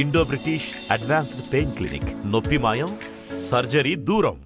Indo British advanced pain clinic, నొప్పి మాయం, surgery దూరం.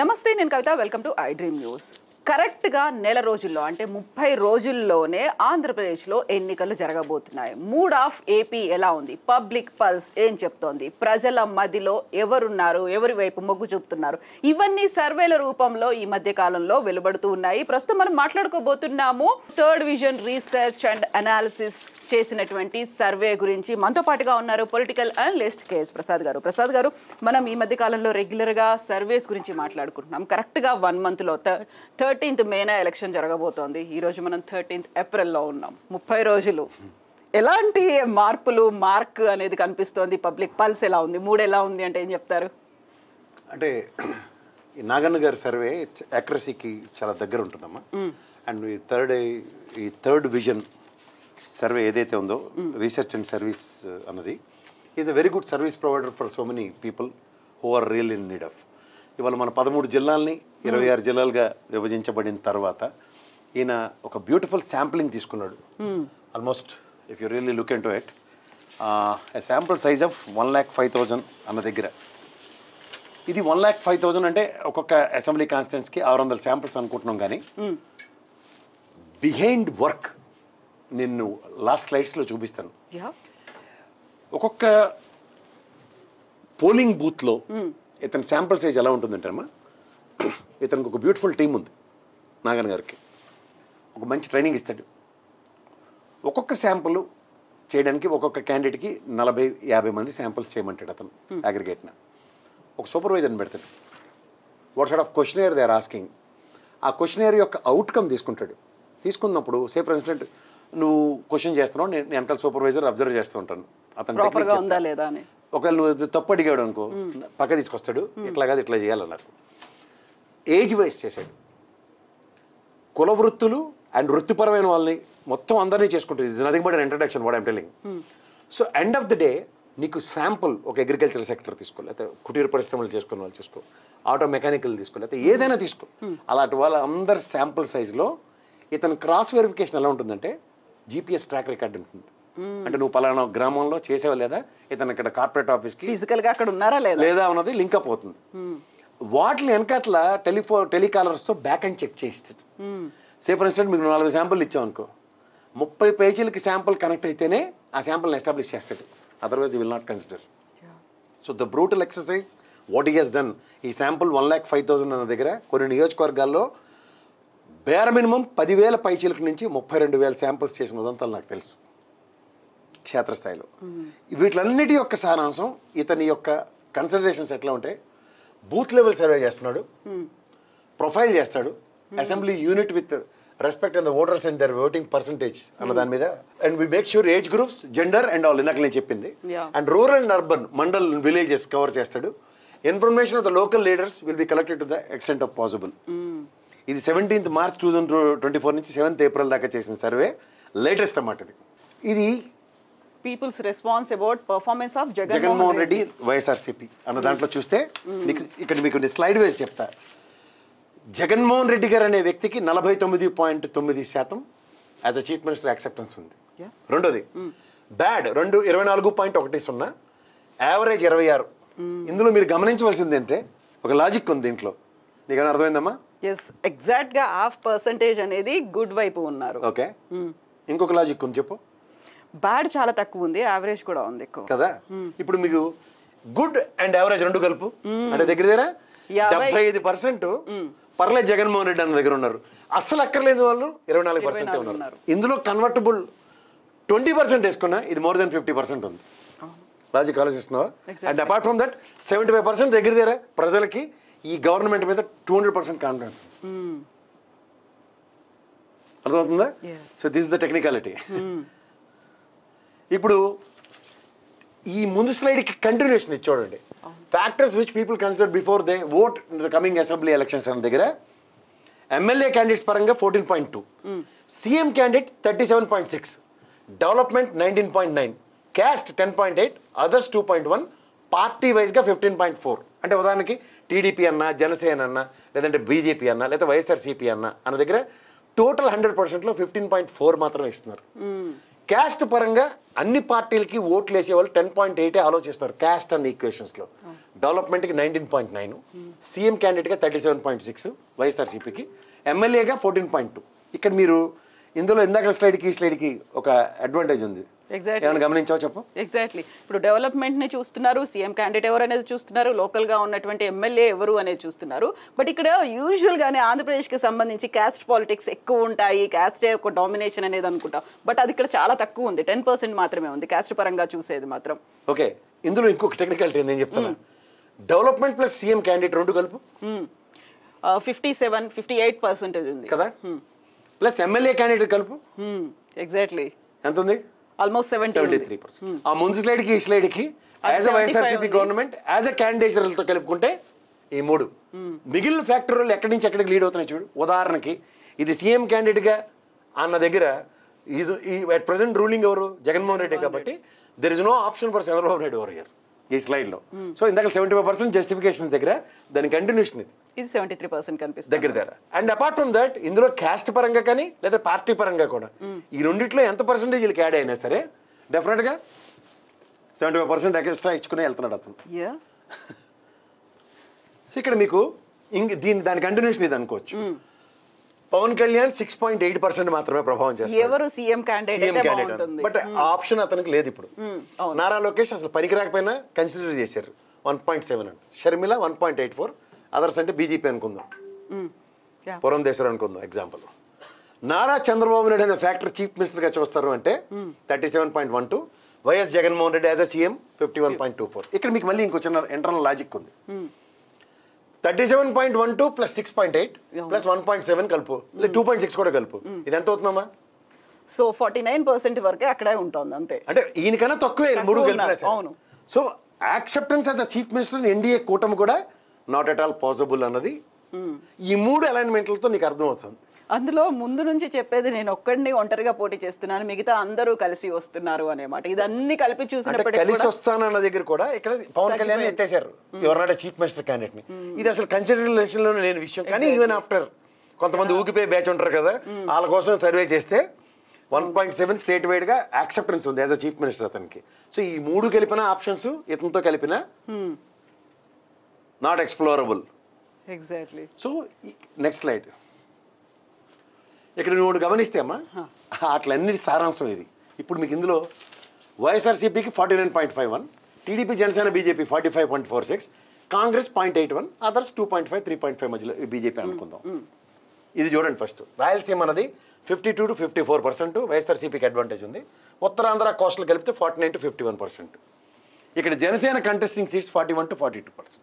నమస్తే, నేను Kavitha. Welcome to I dream news. కరెక్ట్గా నెల రోజుల్లో అంటే 30 రోజుల్లోనే ఆంధ్రప్రదేశ్లో ఎన్నికలు జరగబోతున్నాయి. మూడ్ ఆఫ్ ఏపీ ఎలా ఉంది? పబ్లిక్ పల్స్ ఏం చెప్తోంది? ప్రజల మధ్యలో ఎవరున్నారు, ఎవరి వైపు మొగ్గు చూపుతున్నారు? ఇవన్నీ సర్వేల రూపంలో ఈ మధ్య కాలంలో వెలువడుతూ ఉన్నాయి. ప్రస్తుతం మనం మాట్లాడుకోబోతున్నాము third vision research and analysis చేసినటువంటి సర్వే గురించి. మనతో పాటుగా ఉన్నారు పొలిటికల్ అనలిస్ట్ కేఎస్ ప్రసాద్ గారు. ప్రసాద్ గారు, మనం ఈ మధ్య కాలంలో రెగ్యులర్గా సర్వేస్ గురించి మాట్లాడుకుంటున్నాం. కరెక్ట్గా 1 monthలో 13th మేన ఎలక్షన్ జరగబోతోంది. ఈరోజు మనం 13th ఏప్రిల్లో ఉన్నాం. 30 రోజులు ఎలాంటి మార్పులు, మార్క్ అనేది కనిపిస్తోంది? పబ్లిక్ పల్స్ ఎలా ఉంది? మూడ్ ఎలా ఉంది అంటే ఏం చెప్తారు? అంటే నాగన్న గారి సర్వే యాక్యురసీకి చాలా దగ్గర ఉంటుందమ్మా. అండ్ ఈ థర్డ్ విజన్ సర్వే ఏదైతే ఉందో, రీసెర్చ్ అండ్ సర్వీస్ అన్నది is a very good service provider for so many people who are real in need of. ఇవాళ మన 13 జిల్లాల్ని 26 జిల్లాలుగా విభజించబడిన తర్వాత ఈయన ఒక బ్యూటిఫుల్ శాంప్లింగ్ తీసుకున్నాడు. Almost if you really look into it, a sample size of 1,05,000 అన్న దగ్గర. ఇది 1,05,000 అంటే ఒక్కొక్క అసెంబ్లీ కాన్స్టిట్యున్సీకి 600 శాంపుల్స్ అనుకుంటున్నాం. కానీ బిహైండ్ వర్క్ నేను లాస్ట్ స్లైడ్స్లో చూపిస్తాను. ఒక్కొక్క పోలింగ్ బూత్లో ఇతని శాంపుల్ సైజ్ ఎలా ఉంటుందంటేమ్మా, ఇతనికి ఒక బ్యూటిఫుల్ టీం ఉంది. నాగన్ గారికి ఒక మంచి ట్రైనింగ్ ఇస్తాడు. ఒక్కొక్క శాంపుల్ చేయడానికి ఒక్కొక్క క్యాండిడేట్కి 40-50 మంది శాంపుల్స్ చేయమంటాడు అతను అగ్రిగేట్న. ఒక సూపర్వైజర్ని పెడతాడు. What sort of questioner they are asking, ఆ క్వశ్చనర్ యొక్క అవుట్కమ్ తీసుకుంటాడు. తీసుకున్నప్పుడు సే ఫర్ ఇన్స్టెంట్ నువ్వు క్వశ్చన్ చేస్తున్నావు, నేను వెనకాల సూపర్వైజర్ అబ్జర్వ్ చేస్తూ ఉంటాను. అతను ఒకవేళ నువ్వు తప్పు అడిగాడు అనుకో, పక్క తీసుకొస్తాడు. ఇట్లా కాదు, ఇట్లా చేయాలన్నారు. ఏజ్ వైజ్ చేశాడు. కుల వృత్తులు అండ్ వృత్తిపరమైన వాళ్ళని మొత్తం అందరినీ చేసుకుంటుంది. ఇది nothing but an introduction what I'm telling. So end of the day నీకు శాంపుల్ ఒక అగ్రికల్చర్ సెక్టర్ తీసుకో, లేకపోతే కుటీర పరిశ్రమలు చేసుకునే వాళ్ళు చూసుకో, ఆటో మెకానికల్ తీసుకో, లేకపోతే ఏదైనా తీసుకో. అలాంటి వాళ్ళ అందరి శాంపుల్ సైజులో ఇతను క్రాస్ వెరిఫికేషన్ ఎలా ఉంటుందంటే, జీపీఎస్ ట్రాక్ రికార్డ్ ఉంటుంది. అంటే నువ్వు పలానా గ్రామంలో చేసేవా లేదా, ఇతను ఇక్కడ కార్పొరేట్ ఆఫీస్కి ఫిజికల్గా అక్కడ ఉన్నారా లేదా అన్నది లింకప్ అవుతుంది. వాటిని వెనకట్ల టెలికాలర్స్తో బ్యాక్ అండ్ చెక్ చేయిస్తాడు. సే ఫర్ ఇన్స్టెంట్ మీకు 4 శాంపుల్ ఇచ్చావు అనుకో, 30 పేజీలకి శాంపుల్ కనెక్ట్ అయితేనే ఆ శాంపుల్ని ఎస్టాబ్లిష్ చేస్తాడు. Otherwise you will not consider. So the brutal exercise what he has done. ఈ శాంపుల్ 1,05,000 అన్న దగ్గర కొన్ని నియోజకవర్గాల్లో బేర్ మినిమం 10,000 పైచీలకు నుంచి 32,000 శాంపుల్స్ చేసిన ఉదంతాలు నాకు తెలుసు క్షేత్రస్థాయిలో. వీటిలన్నిటి యొక్క సారాంశం, ఇతని యొక్క కన్సిడరేషన్స్ ఎట్లా ఉంటే, బూత్ లెవెల్ సర్వే చేస్తున్నాడు, ప్రొఫైల్ చేస్తాడు, assembly unit with respect and the voters and their voting percentage అన్న దాని మీద, and we make sure age groups, gender and all, ఇందాక నేను చెప్పింది. And rural and urban, mandal, villages cover చేస్తాడు. Information of the local leaders will be collected to the extent of possible. ఇది 17th March 2024 నుంచి 7th April దాకా చేసిన survey, latest అన్నమాట. ఇది people's response about performance of Jaganmohan Reddy YSRCP అన్న దాంట్లో చూస్తే ఇక్కడ మీకు స్లైడ్ వైజ్ చెప్తా. జగన్మోహన్ రెడ్డి గారు అనే వ్యక్తికి 49.9% as a chief minister acceptance ఉంది. రెండోది బ్యాడ్ 24.10, యావరేజ్ 26. ఇందులో మీరు గమనించవలసింది ఏంటంటే, ఒక లాజిక్ ఉంది దీంట్లో. నీకన్నా అర్థమైందమ్మా? ఎస్, ఎగ్జాక్ట్గా 0.5% అనేది గుడ్ వైపు ఉన్నారు. ఓకే, ఇంకొక లాజిక్ ఉంది చెప్పు. బ్యాడ్ చాలా తక్కువ ఉంది, యావరేజ్ కూడా ఉంది ఎక్కువ కదా. ఇప్పుడు మీకు గుడ్ అండ్ యావరేజ్ రెండు కలుపు అంటే దగ్గర 75% పర్లేదు జగన్మోహన్ రెడ్డి అన్న దగ్గర ఉన్నారు. అస్సలు అక్కర్లేదు వాళ్ళు 24% ఉన్నారు. ఇందులో కన్వర్టబుల్ 20% వేసుకున్నా ఇది మోర్ దెన్ 50% ఉంది. లాజిక్ ఆలోచిస్తున్నావా? అండ్ అపార్ట్ ఫ్రమ్ దట్ 75% దగ్గర ప్రజలకి ఈ గవర్నమెంట్ మీద 200% కాన్ఫిడెన్స్. అర్థమవుతుందా? So this is the technicality. ఇప్పుడు ఈ ముందు స్లైడ్కి కంటిన్యూషన్ ఇచ్చి చూడండి. Factors which people consider before they vote in the coming assembly elections అన్న దగ్గర ఎమ్మెల్యే క్యాండిడేట్స్ పరంగా 14.2, CM candidate 37.6, development 19.9, caste 10.8, others 2.1, party వైజ్గా 15.4. అంటే ఉదాహరణకి టీడీపీ అన్నా, జనసేన అన్నా, లేదంటే బీజేపీ అన్నా, లేదా వైఎస్ఆర్సీపీ అన్న దగ్గర టోటల్ 100%లో 15.4 మాత్రమే ఇస్తున్నారు. క్యాస్ట్ పరంగా అన్ని పార్టీలకి ఓట్లు వేసేవాళ్ళు 10.8 ఆలోచిస్తారు క్యాస్ట్ అండ్ ఈక్వేషన్స్లో. డెవలప్మెంట్కి 19.9, సీఎం క్యాండిడేట్గా 37.6, వైఎస్ఆర్సీపీకి, ఎమ్మెల్యేగా 14.2. ఇక్కడ మీరు ఇందులో ఇందాక స్లైడ్కి ఈ స్లైడ్కి ఒక అడ్వాంటేజ్ ఉంది. ఏమైనా గమనించావో చెప్పు. ఎగ్జాక్ట్లీ. ఇప్పుడు డెవలప్మెంట్ని చూస్తున్నారు, సీఎం క్యాండిడేట్ ఎవరు అనేది చూస్తున్నారు, లోకల్గా ఉన్నటువంటి ఎమ్మెల్యే ఎవరు అనేది చూస్తున్నారు. బట్ ఇక్కడ యూజువల్గానే ఆంధ్రప్రదేశ్కి సంబంధించి క్యాస్ట్ పాలిటిక్స్ ఎక్కువ ఉంటాయి, క్యాస్టే ఒక డామినేషన్ అనేది అనుకుంటాం. బట్ అది ఇక్కడ చాలా తక్కువ ఉంది, 10% మాత్రమే ఉంది క్యాస్ట్ పరంగా చూసేది మాత్రం. ఓకే, ఇందులో ఇంకొక టెక్నికాలిటీ నేను చెప్తాను. డెవలప్మెంట్ ప్లస్ సీఎం క్యాండిడేట్ రెండు కలుపు 57-58% ఉంది కదా. ప్లస్ ఎమ్మెల్యే క్యాండిడేట్ కలుపు ఎగ్జాక్ట్లీ ఎంత ఉంది? ఆల్మోస్ట్ 73%. ఆ ముందు స్లైడ్కి ఈ స్లైడ్కి as a YSRCP government as a క్యాండిడేట్లతో కలుపుకుంటే ఈ మూడు మిగిలిన ఫ్యాక్టరీలు ఎక్కడి నుంచి ఎక్కడికి లీడ్ అవుతున్నాయి చూడు. ఉదాహరణకి ఇది సీఎం క్యాండిడేట్గా అన్న దగ్గర ఈ అట్ ప్రెసెంట్ రూలింగ్ ఎవరు? జగన్మోహన్ రెడ్డి. కాబట్టి there is no option for Chandrababu Naidu over here ఈ స్లైడ్లో. సో ఇందాక 75% జస్టిఫికేషన్స్ దగ్గర దాని కంటిన్యూషన్ ఇది 73% కనిపిస్తుంది దగ్గర. అండ్ అపార్ట్ ఫ్రమ్ దట్ ఇందులో క్యాస్ట్ పరంగా కానీ లేదా పార్టీ పరంగా కూడా ఈ రెండిట్లో ఎంత పర్సెంటేజ్ వీళ్ళకి యాడ్ అయినా సరే డెఫినెట్గా 75% ఎక్స్ట్రా ఇచ్చుకునే వెళ్తున్నాడు అతను. సో ఇక్కడ మీకు దాని కంటిన్యూషన్ ఇది అనుకోవచ్చు. పవన్ కళ్యాణ్ 6.8% మాత్రమే ప్రభావం చేస్తారు సీఎం క్యాండిడేట్. బట్ ఆ ఆప్షన్ అతనికి లేదు ఇప్పుడు. నారా లోకేష్ అసలు పనికి రాకపోయినా కన్సిడర్ చేశారు 1.7 అని. షర్మిల 1.84. అదర్స్ అంటే బీజేపీ అనుకుందాం, పురంధేశ్వర్ అనుకుందాం ఎగ్జాంపుల్. నారా చంద్రబాబు నాయుడు అనే ఫ్యాక్టర్ చీఫ్ మినిస్టర్గా చూస్తారు అంటే 37.12. YS Jaganmohan Reddy as a CM 51.24. ఇక్కడ మీకు మళ్ళీ ఇంకో చిన్న ఇంటర్నల్ లాజిక్ ఉంది. 37.12 ప్లస్ 6.8 ప్లస్ 1.7 కలుపు, 2.6 కూడా కలుపు, ఇది ఎంత అవుతుందమ్మా? సో 49% వరకే అక్కడే ఉంటుంది అంతే. అంటే ఈయనకన్నా తక్కువే మూడు కలిపి. So acceptance as a chief minister NDA కూటమి కూడా నాట్ ఎట్ ఆల్ పాసిబుల్ అన్నది ఈ మూడు అలైన్మెంట్లతో నీకు అర్థమవుతుంది. అందులో ముందు నుంచి చెప్పేది నేను ఒక్కడిని ఒంటరిగా పోటీ చేస్తున్నాను, మిగతా అందరూ కలిసి వస్తున్నారు అనే మాట. ఇదన్నీ కలిపి చూసినప్పటికీ కలిసి వస్తానన్న దగ్గర కూడా ఇక్కడ పవన్ కళ్యాణ్ ఎత్తేసారు ఎవరన్నా చీఫ్ మినిస్టర్ క్యాండిడేట్ ని. ఇది అసలు కన్సిడరేషన్ లోనే లేని విషయం. కానీ ఈవెన్ ఆఫ్టర్ కొంతమంది ఊగిపోయి బ్యాచ్ ఉంటారు కదా, వాళ్ళ కోసం సర్వే చేస్తే 1.7 స్టేట్ వైడ్ గా యాక్సెప్టెన్స్ ఉంది యాజ్ అ చీఫ్ మినిస్టర్ అతనికి. సో ఈ మూడు కలిపిన ఆప్షన్స్ ఇతనితో కలిపిన not explorable. Exactly. So next slide. ఇక్కడ నువ్వు గమనిస్తే అమ్మా అట్లన్నిటి సారాంశం ఇది. ఇప్పుడు మీకు ఇందులో వైఎస్ఆర్సీపీకి 49.51, TDP Janasena BJP 45.46, Congress 0.81, others 2.5 3.5 మధ్యలో బీజేపీ అనుకుందాం. ఇది చూడండి. ఫస్ట్ రాయలసీమ అన్నది 52 to 54% వైఎస్ఆర్సీపీకి అడ్వాంటేజ్ ఉంది. ఉత్తరాంధ్ర కోస్టల్ కలిపితే 49 to 51%. ఇక్కడ Janasena contesting seats 41 to 42%,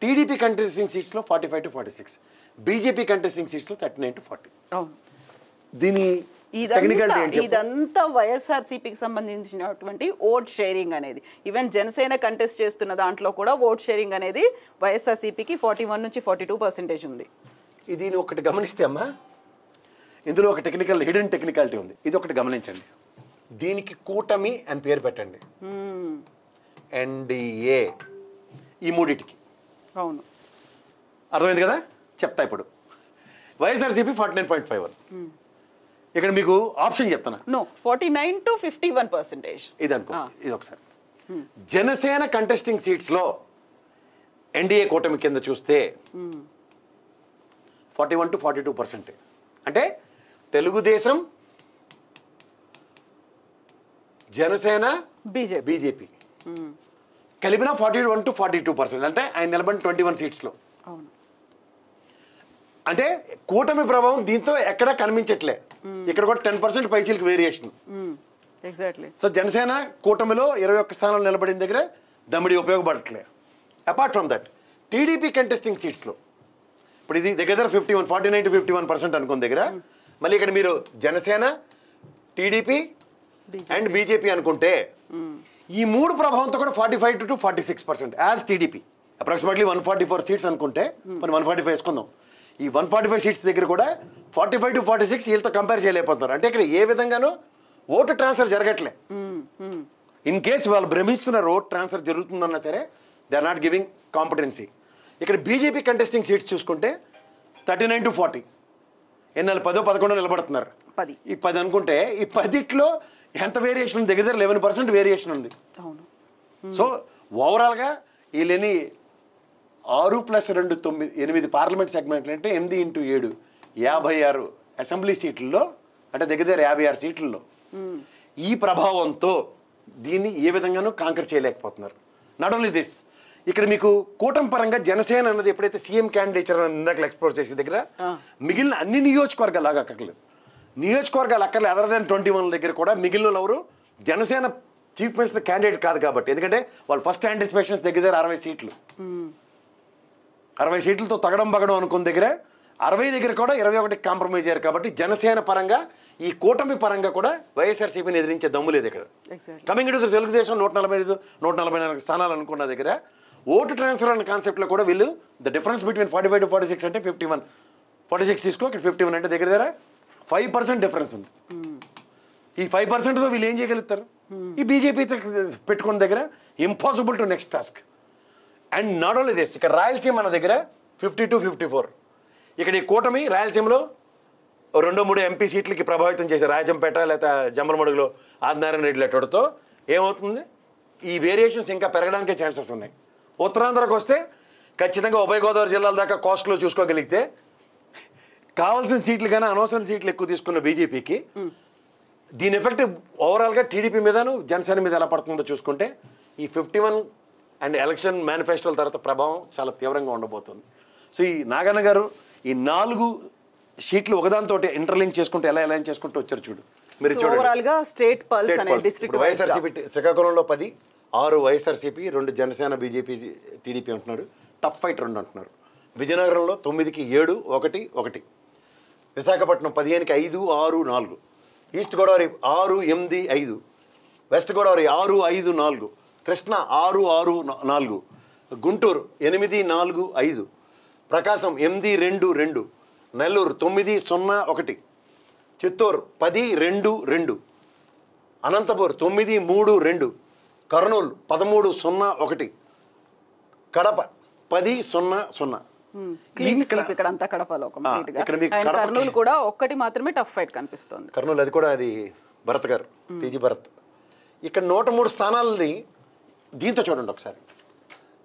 TDP contesting సీట్స్లో 45 to 46, బీజేపీ కంటెస్టింగ్ సీట్స్లో 39 to 40. దీని ఇదంతా వైఎస్ఆర్సీపీకి సంబంధించినటువంటి ఓట్ షేరింగ్ అనేది. ఈవెన్ జనసేన కంటెస్ట్ చేస్తున్న దాంట్లో కూడా ఓట్ షేరింగ్ అనేది వైఎస్ఆర్సీపీకి 41 నుంచి 42% ఉంది. ఇది ఒకటి గమనిస్తే అమ్మా ఇందులో ఒక హిడెన్ టెక్నికాలిటీ ఉంది. ఇది ఒకటి గమనించండి. దీనికి కూటమి అని పేరు పెట్టండి, ఎన్డీఏ, ఈ మూడిటికి. అవును, అర్థమైంది కదా. చెప్తా ఇప్పుడు. వైఎస్ఆర్సీపీ 49.51. ఇక్కడ మీకు ఆప్షన్ చెప్తాను. 49 to 51%. ఇది అనుకో. ఇది ఒకసారి జనసేన కంటెస్టింగ్ సీట్స్లో ఎన్డీఏ కూటమి కింద చూస్తే 41 to 42%. అంటే తెలుగుదేశం, జనసేన, బీజేపీ కలిపిన 41 to 42%. అంటే ఆయన నిలబడిన 21 సీట్స్లో. అంటే కూటమి ప్రభావం దీంతో ఎక్కడా కనిపించట్లే. ఇక్కడ కూడా 10% పైచీలకు వేరియేషన్. ఎగ్జాక్ట్లీ. సో జనసేన కూటమిలో 21 స్థానాలు నిలబడిన దగ్గర దమ్మిడి ఉపయోగపడట్లే. Apart from that TDP contesting సీట్స్లో ఇప్పుడు ఇది దగ్గర 49 to 51% అనుకున్న దగ్గర మళ్ళీ ఇక్కడ మీరు జనసేన, టీడీపీ అండ్ బీజేపీ అనుకుంటే ఈ మూడు ప్రభావంతో కూడా 45 to 46% as TDP. Approximately 144 seats అనుకుంటే మనం 145 వేసుకుందాం. ఈ 145 సీట్స్ దగ్గర కూడా 45 to 46 వీళ్ళతో కంపేర్ చేయలేకపోతున్నారు. అంటే ఇక్కడ ఏ విధంగానూ ఓటు ట్రాన్స్ఫర్ జరగట్లే. ఇన్ కేస్ వాళ్ళు భ్రమిస్తున్నారు ఓట్ ట్రాన్స్ఫర్ జరుగుతుందన్నా సరే they are not giving competency. ఇక్కడ బీజేపీ కంటెస్టింగ్ సీట్స్ చూసుకుంటే 39 to 40 ఎన్నాళ్ళు 10-11 నిలబడుతున్నారు. ఈ 10 అనుకుంటే ఈ 10లో ఎంత వేరియేషన్ ఉంది? దగ్గర 11% వేరియేషన్ ఉంది. అవును. సో ఓవరాల్గా వీళ్ళని 6 + 2 9 8 పార్లమెంట్ సెగ్మెంట్లు అంటే 8 × 7 56 అసెంబ్లీ సీట్లలో, అంటే దగ్గర 56 సీట్లలో ఈ ప్రభావంతో దీన్ని ఏ విధంగానూ కాంకర్ చేయలేకపోతున్నారు. నాట్ ఓన్లీ దిస్, ఇక్కడ మీకు కూటమి పరంగా జనసేన అన్నది ఎప్పుడైతే సీఎం క్యాండిడేచర్ ఇందాక ఎక్స్ప్లోర్ చేసే దగ్గర మిగిలిన అన్ని నియోజకవర్గాలు అక్కర్లేదు, నియోజకవర్గాలు అక్కర్లేదు. అదర్ దాన్ 21 దగ్గర కూడా మిగిలిన ఎవరు జనసేన చీఫ్ మినిస్టర్ క్యాండిడేట్ కాదు కాబట్టి, ఎందుకంటే వాళ్ళు ఫస్ట్ యాంటిసిపేషన్స్ దగ్గర 60 సీట్లు, 60 సీట్లతో తగడం బగడం అనుకున్న దగ్గర 60 దగ్గర కూడా 21 కాంప్రమైజ్ అయ్యారు కాబట్టి జనసేన పరంగా ఈ కూటమి పరంగా కూడా వైఎస్ఆర్సీపీని ఎదిరించే దమ్ము లేదు ఇక్కడ. కమింగ్ టు తెలుగుదేశం 145 144 స్థానాలు అనుకున్న దగ్గర ఓటు ట్రాన్స్ఫర్ అనే కాన్సెప్ట్లో కూడా వీళ్ళు ద డిఫరెన్స్ బిట్వీన్ 45 to 46 అంటే 51, 46 తీసుకో, ఇక్కడ 51 అంటే దగ్గర 5% డిఫరెన్స్ ఉంది. ఈ 5%తో వీళ్ళు ఏం చేయగలుగుతారు? ఈ బీజేపీతో పెట్టుకున్న దగ్గర impossible to next task. And not only this, ఇక్కడ రాయలసీమ అన్న దగ్గర 52 54, ఇక్కడ ఈ కూటమి రాయలసీమలో 2-3 ఎంపీ సీట్లకి ప్రభావితం చేసే రాజంపేట లేదా జమ్మలమడుగులో ఆదినారాయణ రెడ్డి లెటర్తో ఏమవుతుంది? ఈ వేరియేషన్స్ ఇంకా పెరగడానికే ఛాన్సెస్ ఉన్నాయి. ఉత్తరాంధ్రకు వస్తే ఖచ్చితంగా ఉభయ గోదావరి జిల్లాల దాకా కాస్ట్లో చూసుకోగలిగితే కావాల్సిన సీట్లు కానీ అనవసరం సీట్లు ఎక్కువ తీసుకున్న బీజేపీకి దీని ఎఫెక్ట్ ఓవరాల్గా టీడీపీ మీదను జనసేన మీద ఎలా పడుతుందో చూసుకుంటే ఈ 51 అండ్ ఎలక్షన్ మేనిఫెస్టోల తర్వాత ప్రభావం చాలా తీవ్రంగా ఉండబోతుంది. సో ఈ నాగన్న గారు ఈ 4 షీట్లు ఒకదానితో ఇంటర్లింక్ చేసుకుంటూ ఎలా చేసుకుంటూ వచ్చారు చూడు. మీరు చూడండి స్టేట్ పల్స్ అనే డిస్ట్రిక్ట్ వైఎస్ఆర్సీపీ శ్రీకాకుళంలో 10, 6 వైఎస్ఆర్సీపీ, 2 జనసేన బీజేపీ టీడీపీ అంటున్నారు. టఫ్ ఫైట్ 2 అంటున్నారు. విజయనగరంలో 9కి 7 1 1, విశాఖపట్నం 15కి 5 6 4, ఈస్ట్ గోదావరి 6 8 5, వెస్ట్ గోదావరి 6 5 4, కృష్ణా 6 6 4, గుంటూరు 8 4 5, ప్రకాశం 8 2 2, నెల్లూరు 9 0 1, చిత్తూరు 10 2 2, అనంతపూర్ 9 3 2, కర్నూలు 13 0 1, కడప 10 0 0. ఇక్కడ అంతా కడపలో కర్నూలు కూడా ఒక్కటి మాత్రమే టఫ్ ఫైట్ కనిపిస్తుంది. కర్నూలు అది కూడా అది భరత్ గారు, టీజీ భరత్. ఇక్కడ 103 స్థానాలని దీంతో చూడండి ఒకసారి.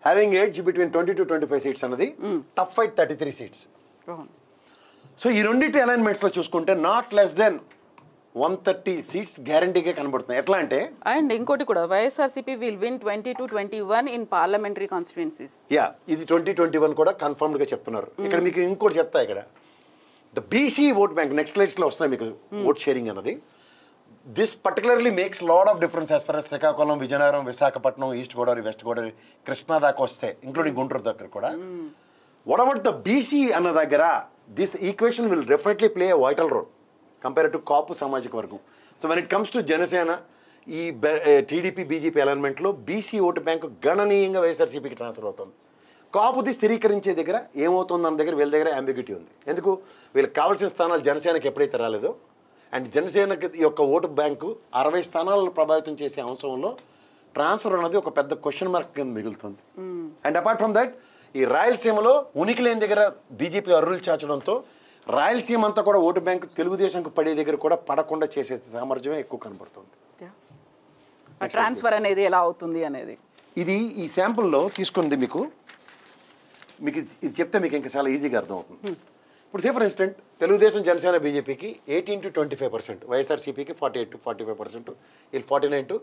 Having age between 20 to 25 seats అన్నది టఫ్ ఫైట్ 33 సీట్స్. సో ఈ రెండింటి అలైన్మెంట్స్లో చూసుకుంటే నాట్ లెస్ దెన్ 130 సీట్స్ గ్యారంటీగా కనబడుతున్నాయి. ఎట్లా అంటే అండ్ ఇంకోటి కూడా YSRCP will win 20 to 21 in parliamentary constituencies. Yeah, ఇది 2021 కూడా కన్ఫర్మ్డ్గా చెప్తున్నారు. ఇక్కడ మీకు ఇంకోటి చెప్తా, ఇక్కడ the BC vote bank next స్లైడ్స్లో వస్తున్నాయి మీకు ఓట్ షేరింగ్ అన్నది. This particularly makes lot of difference as for Srikakulam, Vizianagaram, Visakhapatnam, east Godavari, west Godavari, Krishna దాకా వస్తే ఇంక్లూడింగ్ గుంటూరు దగ్గర కూడా. వాట్ అబౌట్ ద బీసీ అన్న దగ్గర this equation will definitely play a vital role compare to Kapu సామాజిక వర్గం. So when it comes to Janasena ఈ టీడీపీ బీజేపీ అలైన్మెంట్లో బీసీ ఓటు బ్యాంకు గణనీయంగా వైఎస్ఆర్సీపీకి ట్రాన్స్ఫర్ అవుతుంది. కాపుది స్థిరీకరించే దగ్గర ఏమవుతుంది అన్న దగ్గర వీళ్ళ దగ్గర అంబిగ్యూటీ ఉంది. ఎందుకు? వీళ్ళకి కావాల్సిన స్థానాలు జనసేనకి ఎప్పుడైతే రాలేదో, అండ్ జనసేనకి యొక్క ఓటు బ్యాంకు 60 స్థానాలను ప్రభావితం చేసే అంశంలో ట్రాన్స్ఫర్ అనేది ఒక పెద్ద క్వశ్చన్ మార్క్ కింద మిగులుతుంది. అండ్ అపార్ట్ ఫ్రమ్ దట్ ఈ రాయలసీమలో ఉనికి లేని దగ్గర బీజేపీ అర్రులు చాచడంతో రాయలసీమ అంతా కూడా ఓటు బ్యాంకు తెలుగుదేశంకు పడే దగ్గర కూడా పడకుండా చేసే సామర్థ్యమే ఎక్కువ కనబడుతుంది. ట్రాన్స్ఫర్ అనేది ఎలా అవుతుంది అనేది ఇది ఈ శాంపుల్లో తీసుకుంది. మీకు ఇది చెప్తే మీకు ఇంకా చాలా ఈజీగా అర్థమవుతుంది. ఇప్పుడు సే ఫర్ ఇన్స్టెంట్ తెలుగుదేశం, జనసేన, బీజేపీకి 18 to 25%, వైఎస్ఆర్సీపీకి 48 to 45%, వీళ్ళు 49 to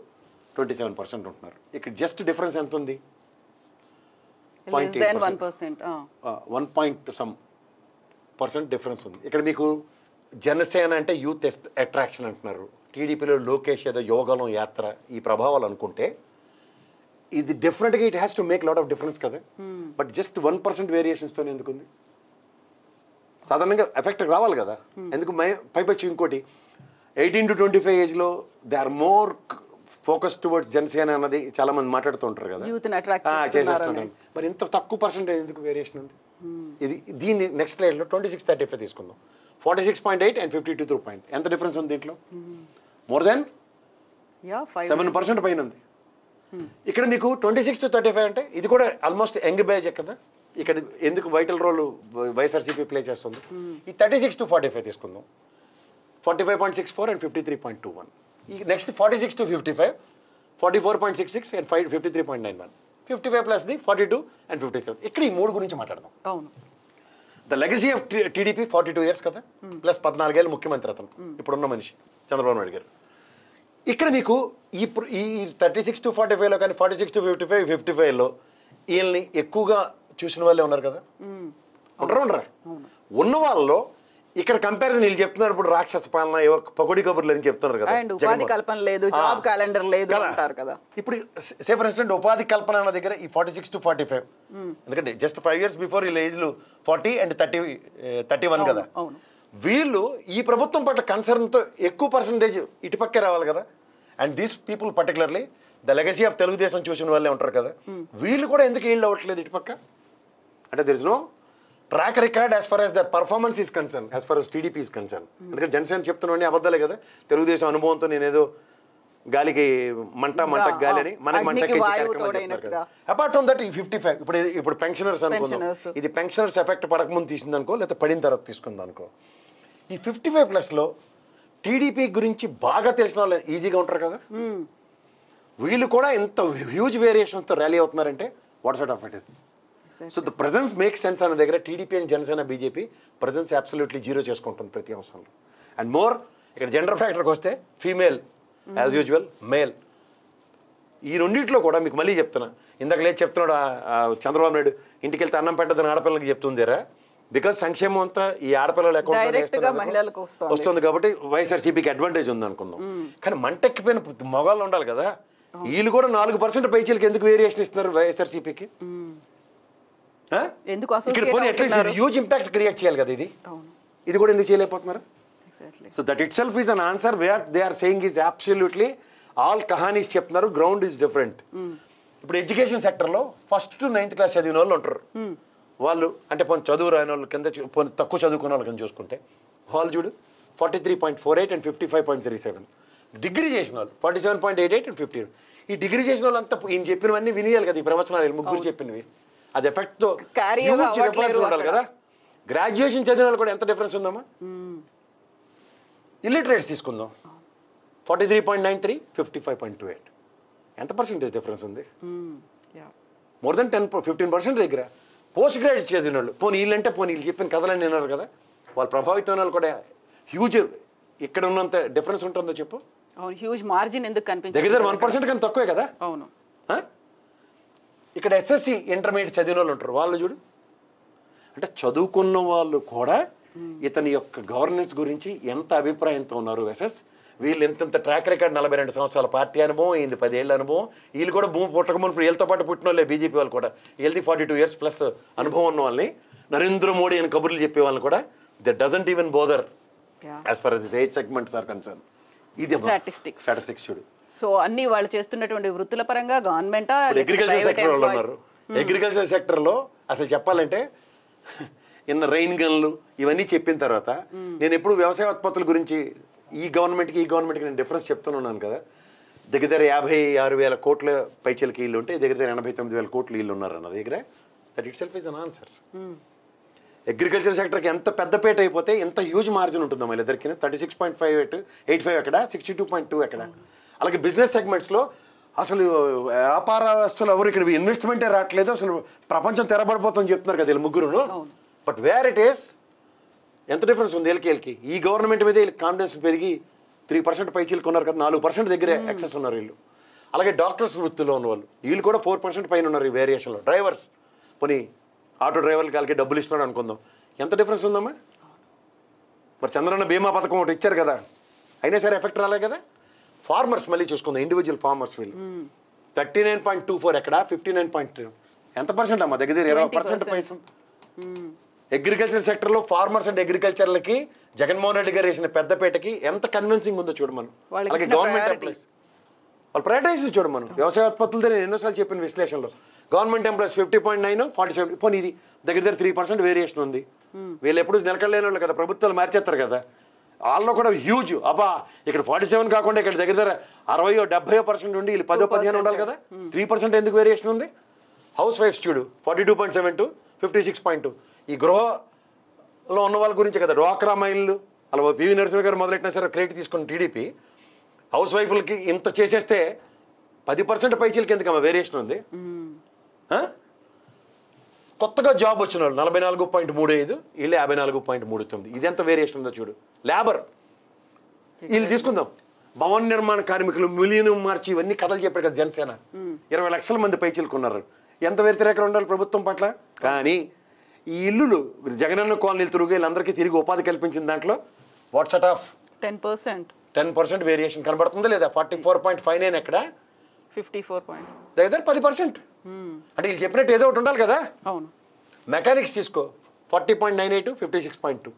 27% ఉంటున్నారు. ఇక్కడ జస్ట్ డిఫరెన్స్ ఎంత ఉంది? 1% డిఫరెన్స్ ఉంది. ఇక్కడ మీకు జనసేన అంటే యూత్ అట్రాక్షన్ అంటున్నారు, టీడీపీలో లోకేష్ ఏదో యోగలం యాత్ర ఈ ప్రభావాలు అనుకుంటే ఇది డెఫినెట్గా it has to make lot of difference కదా. బట్ జస్ట్ 1% వేరియేషన్స్తో ఎందుకుంది? సాధారణంగా ఎఫెక్ట్ రావాలి కదా. ఎందుకు పైపచ్చి ఇంకోటి 18 to 25 ఏజ్లో they are more focus towards Janasena అన్నది చాలా మంది మాట్లాడుతుంటారు కదా, చేసేస్తుంటారు. మరి ఇంత తక్కువ పర్సెంటేజ్ ఎందుకు వేరియేషన్ ఉంది? ఇది దీన్ని నెక్స్ట్ స్లైడ్లో 26-35 తీసుకుందాం. 46.8 and 52.2. ఎంత డిఫరెన్స్ ఉంది దీంట్లో? మోర్ దెన్ 7% పైన ఉంది. ఇక్కడ మీకు 26 to 35 అంటే ఇది కూడా ఆల్మోస్ట్ యంగ్ బ్యాచ్ కదా. ఇక్కడ ఎందుకు వైటల్ రోల్ వైఎస్ఆర్సీపీ ప్లే చేస్తుంది. ఈ 36 to 45 తీసుకుందాం. 45.64 and 53.21. ఈ next 46 to 55, 44.66 and 53.91. 55 plus the 42 and 57. ఇక్కడ ఈ మూడు గురించి మాట్లాడదాం. అవును. The legacy of TDP 42 years కదా, ప్లస్ 14 ఏళ్ళు ముఖ్యమంత్రి అతను, ఇప్పుడున్న మనిషి చంద్రబాబు నాయుడు గారు. ఇక్కడ మీకు ఈ 36 to 45లో కానీ 46 to 55, 55లో వీళ్ళని ఎక్కువగా చూసిన వాళ్ళే ఉన్నారు కదా, ఉండరా? ఉన్న వాళ్ళలో ఇక్కడ కంపారిజన్ వీళ్ళు చెప్తున్నారు, ఇప్పుడు రాక్షస పాలన పకోడీ కబుర్లు అని చెప్తున్నారు కదా, అండ్ ఉపాధి కల్పన లేదు, జాబ్ క్యాలెండర్ లేదు అంటారు కదా. ఇప్పుడు సే ఫర్ ఇన్స్టెంట్ ఉపాధి కల్పన అన్న దగ్గర ఈ 46 to 45, ఎందుకంటే జస్ట్ 5 years బిఫోర్ వీళ్ళ ఏజ్లు 40 and 31 కదా. వీళ్ళు ఈ ప్రభుత్వం పట్ల కన్సర్న్తో ఎక్కువ పర్సంటేజ్ ఇటుపక్కే రావాలి కదా. And these people particularly the legacy of Telugu Desam చూసిన వాళ్ళే ఉంటారు కదా, వీళ్ళు కూడా ఎందుకు వీళ్ళు అవ్వట్లేదు ఇటుపక్క అంటే there is no track record as far as the performance is concern, as far as TDP is concern. ఎందుకంటే జనసేన చెప్తున్నాను అబద్ధాలే కదా, తెలుగుదేశం అనుభవంతో నేనేదో గాలికి మంట గాలి అని మనకి మంటకి. అపార్ట్ ఫ్రమ్ దట్ ఈ 55 ఇప్పుడు పెన్షనర్స్ అనుకుందాం, ఇది పెన్షనర్స్ ఎఫెక్ట్ పడకముందు తీసింది అనుకో, లేకపోతే పడిన తర్వాత తీసుకుంది అనుకో. ఈ 55+లో టీడీపీ గురించి బాగా తెలిసిన వాళ్ళు ఈజీగా ఉంటారు కదా, వీళ్ళు కూడా ఎంత హ్యూజ్ వేరియేషన్తో ర్యాలీ అవుతున్నారంటే what sort of it is. So the presence make sense అన్న దగ్గర TDP and Janasena BJP presence absolutely zero చేసుకుంటుంది ప్రతి అవసరంలో. అండ్ మోర్ ఇక్కడ జెండర్ ఫ్యాక్టర్కి వస్తే ఫీమేల్ యాజ్ యూజువల్, మేల్. ఈ రెండింటిలో కూడా మీకు మళ్ళీ చెప్తున్నా, ఇందాక లేదు చెప్తున్నాడు చంద్రబాబు నాయుడు ఇంటికి వెళ్తే అన్నం పెట్టదని ఆడపిల్లలకి చెప్తుందిరా, బికాస్ సంక్షేమం అంతా ఈ ఆడపిల్లల అకౌంట్ వస్తుంది కాబట్టి వైఎస్ఆర్సీపీకి అడ్వాంటేజ్ ఉంది అనుకుందాం. కానీ మంటెక్కిపోయిన మొగాళ్ళు ఉండాలి కదా, వీళ్ళు కూడా 4% పైచీలకి ఎందుకు వేరియేషన్ ఇస్తున్నారు వైఎస్ఆర్సీపీకి? హ్యూజ్ ఇంపాక్ట్ క్రియేట్ చేయాలి కదా, ఇది కూడా ఎందుకు చేయలేకపోతున్నారు? So that itself is an answer where they are saying is absolutely all కహానీస్ చెప్తున్నారు, గ్రౌండ్ ఈజ్ డిఫరెంట్. ఇప్పుడు ఎడ్యుకేషన్ సెక్టర్లో ఫస్ట్ to 9th class చదివిన వాళ్ళు ఉంటారు, వాళ్ళు అంటే పోనీ చదువు రాని వాళ్ళు కింద పోనీ తక్కువ చదువుకున్న వాళ్ళు కింద చూసుకుంటే వాళ్ళు చూడు 43.48 and 55.37. డిగ్రీ చేసిన వాళ్ళు 47.88 and 50. ఈ డిగ్రీ చేసిన వాళ్ళు అంతా ఈయన చెప్పినవన్నీ వినియాలి కదా, ఈ ప్రవచనాలు ముగ్గురు చెప్పినవి, అది ఎఫెక్ట్తో ఉండాలి కదా. గ్రాడ్యుయేషన్ చదివిన వాళ్ళు కూడా ఎంత డిఫరెన్స్ ఉందమ్మా. ఇల్లిటరేట్స్ తీసుకుందాం 43.93, 55.28. ఎంత పర్సెంటేజ్ డిఫరెన్స్ ఉంది? మోర్ దెన్ 15% దగ్గర. పోస్ట్ గ్రాడ్యుయేట్ చదివిన వాళ్ళు పోనీ వీళ్ళంటే పోనీ వీళ్ళు చెప్పిన కథలన్నీ విన్నారు కదా, వాళ్ళు ప్రభావితం వాళ్ళు కూడా హ్యూజ్ ఇక్కడ ఉన్నంత డిఫరెన్స్ ఉంటుందో చెప్పు. హ్యూజ్ మార్జిన్ ఎందుకు కనిపించింది? దగ్గర 1% కానీ తక్కువే కదా. అవును. ఇక్కడ ఎస్ఎస్సి ఇంటర్మీడియట్ చదివిన వాళ్ళు ఉంటారు, వాళ్ళు చూడు అంటే చదువుకున్న వాళ్ళు కూడా ఇతని యొక్క గవర్నెన్స్ గురించి ఎంత అభిప్రాయంతో ఉన్నారు ఎస్ఎస్. వీళ్ళు ఎంతెంత ట్రాక్ రికార్డ్ 42 సంవత్సరాల పార్టీ అనుభవం, ఇది 10 ఏళ్ళ అనుభవం. వీళ్ళు కూడా భూమి పుట్టకముందు వీళ్ళతో పాటు పుట్టిన వాళ్ళే బీజేపీ వాళ్ళు కూడా, వీళ్ళది 42 years ప్లస్ అనుభవం ఉన్న వాళ్ళని, నరేంద్ర మోడీ అని కబుర్లు చెప్పే వాళ్ళని కూడా they doesn't even bother as far this age segments are concern. ఇది స్టాటిస్టిక్స్ చూడు. సో అన్ని వాళ్ళు చేస్తున్నటువంటి వృత్తుల పరంగా గవర్నమెంట్ అగ్రికల్చర్ సెక్టర్ వాళ్ళు ఉన్నారు. అగ్రికల్చర్ సెక్టర్లో అసలు చెప్పాలంటే ఇన్న రైన్ గన్లు ఇవన్నీ చెప్పిన తర్వాత నేను ఎప్పుడు వ్యవసాయ ఉత్పత్తుల గురించి ఈ గవర్నమెంట్కి నేను డిఫరెన్స్ చెప్తున్నాను కదా. దగ్గర 56,000 కోట్ల పైచలకి ఇల్లు ఉంటే దగ్గర 89,000 కోట్ల ఇల్లు ఉన్నారు అన్న దగ్గర. That itself is an answer. Agriculture సెక్టర్కి ఎంత పెద్దపేట అయిపోతే ఎంత హ్యూజ్ మార్జిన్ ఉంటుందో మళ్ళీ ఇద్దరికి. 36.85 ఎక్కడ, 62.2 ఎక్కడ. అలాగే బిజినెస్ సెగ్మెంట్స్లో అసలు వ్యాపారస్తులు ఎవరు ఇక్కడ ఇన్వెస్ట్మెంటే రావట్లేదు, అసలు ప్రపంచం తెరబడిపోతుందని చెప్తున్నారు కదా వీళ్ళు ముగ్గురు. బట్ వేర్ ఇట్ ఈస్ ఎంత డిఫరెన్స్ ఉంది వీళ్ళకి. ఈ గవర్నమెంట్ మీద వీళ్ళకి కాన్ఫిడెన్స్ పెరిగి 3% పైచీలకు ఉన్నారు కదా, 4% దగ్గరే ఎక్సెస్ ఉన్నారు వీళ్ళు. అలాగే డాక్టర్స్ వృత్తిలో ఉన్న వాళ్ళు వీళ్ళు కూడా 4% పైన ఉన్నారు ఈ వేరియేషన్లో. డ్రైవర్స్ పోనీ ఆటో డ్రైవర్లకి వాళ్ళకి డబ్బులు ఇస్తున్నాడు అనుకుందాం, ఎంత డిఫరెన్స్ ఉందమ్మా. మరి చంద్రన్న బీమా పథకం ఒకటి ఇచ్చారు కదా, అయినా సరే ఎఫెక్ట్ రాలే కదా. ఫార్మర్స్ మళ్ళీ చూసుకుందాం, ఇండివిజువల్ ఫార్మర్స్ వీళ్ళు 39.24 ఎక్కడ, 59.2 ఎంత పర్సెంట్ అమ్మా, దగ్గర 20% పైసా. అగ్రికల్చర్ సెక్టర్లో ఫార్మర్స్ అండ్ అగ్రికల్చర్లకి జగన్మోహన్ రెడ్డి గారు వేసిన పెద్దపేటకి ఎంత కన్విన్సింగ్ ఉందో చూడమను. అలాగే గవర్నమెంట్ ఎంప్లాయీస్ వాళ్ళు ప్రయారిటైజ్ చూడమను. వ్యవసాయ ఉత్పత్తులతో నేను ఎన్నోసార్లు చెప్పిన విశ్లేషణలో గవర్నమెంట్ ఎంప్లాయీస్ 50.9, 47. పోనీ ఇది దగ్గర 3% వేరియేషన్ ఉంది. వీళ్ళు ఎప్పుడు నిలకడలేని వాళ్ళు కదా, ప్రభుత్వాలు మార్చేస్తారు కదా. వాళ్ళలో కూడా హ్యూజ్ అబ్బా ఇక్కడ 47 కాకుండా ఇక్కడ దగ్గర 60-70% ఉండి వీళ్ళు 10-15 ఉండాలి కదా. 3% ఎందుకు వేరియేషన్ ఉంది? హౌస్ వైఫ్స్ చూడు 42.72, 56.2. ఈ గృహలో ఉన్న వాళ్ళ గురించి కదా, డ్వాక్రా మహిళలు అలా పివి నరసింహ గారు మొదలెట్టినా సరే క్రెడిట్ తీసుకున్న టీడీపీ హౌస్ వైఫ్లకి ఇంత చేసేస్తే 10% పైచీలకి ఎందుకమ్మా వేరియేషన్ ఉంది? కొత్తగా జాబ్ వచ్చిన వాళ్ళు 44.35, వీళ్ళు 54.39. ఇది ఎంత వేరియేషన్ ఉందో చూడు. లేబర్ వీళ్ళు తీసుకుందాం, భవన నిర్మాణ కార్మికులు, మిలియన్ మార్చి ఇవన్నీ కథలు చెప్పారు కదా జనసేన. 20 లక్షల మంది పైచీలుకున్నారు. ఎంత వ్యతిరేకం ఉండాలి ప్రభుత్వం పట్ల? కానీ ఈ ఇల్లులు జగనన్న కాలనీలు తిరుగు వీళ్ళందరికీ తిరిగి ఉపాధి కల్పించిన దాంట్లో వాట్సాట్ ఆఫ్ 10% వేరియేషన్ కనబడుతుందా లేదా? 44.59 ఎక్కడ 54 దగ్గర 10%. అంటే వీళ్ళు చెప్పినట్టు ఏదో ఒకటి ఉండాలి కదా. అవును. మెకానిక్స్ తీసుకో 40.98, 56.2.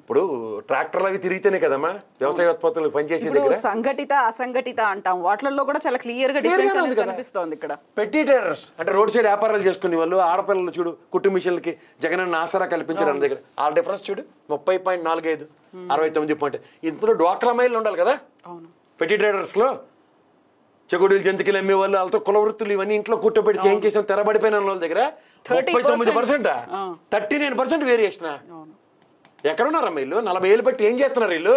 ఇప్పుడు ట్రాక్టర్లు అవి తిరిగితేనే కదమ్మా వ్యవసాయ ఉత్పత్తులు పనిచేసే దగ్గర. సంఘటిత అసంఘటిత అంటాం, వాటిల్లో కూడా చాలా క్లియర్ గా డిఫరెన్స్ కనిపిస్తోంది ఇక్కడ. పెట్టి టైలర్స్ అంటే రోడ్ సైడ్ వ్యాపారాలు చేసుకునే వాళ్ళు, ఆడపిల్లలు చూడు కుట్టు మిషన్లకి జగనన్న ఆసరా కల్పించడం దగ్గర ఆ డిఫరెన్స్ చూడు 30.45, 69. ఇందులో డ్వాక్రా మహిళలు ఉండాలి కదా పెట్టి ట్రేడర్స్ లో. చెగుడులు జంతికలు అమ్మే వాళ్ళు, వాళ్ళతో కుల వృత్తులు ఇవన్నీ ఇంట్లో కూర్చోబెట్టి ఏం చేసాం తెరబడిపోయిన వాళ్ళ దగ్గర 39%, 39% వేరియేషన్. ఎక్కడున్నారమ్మ వీళ్ళు? 40 ఏళ్ళు బట్టి ఏం చేస్తున్నారు వీళ్ళు?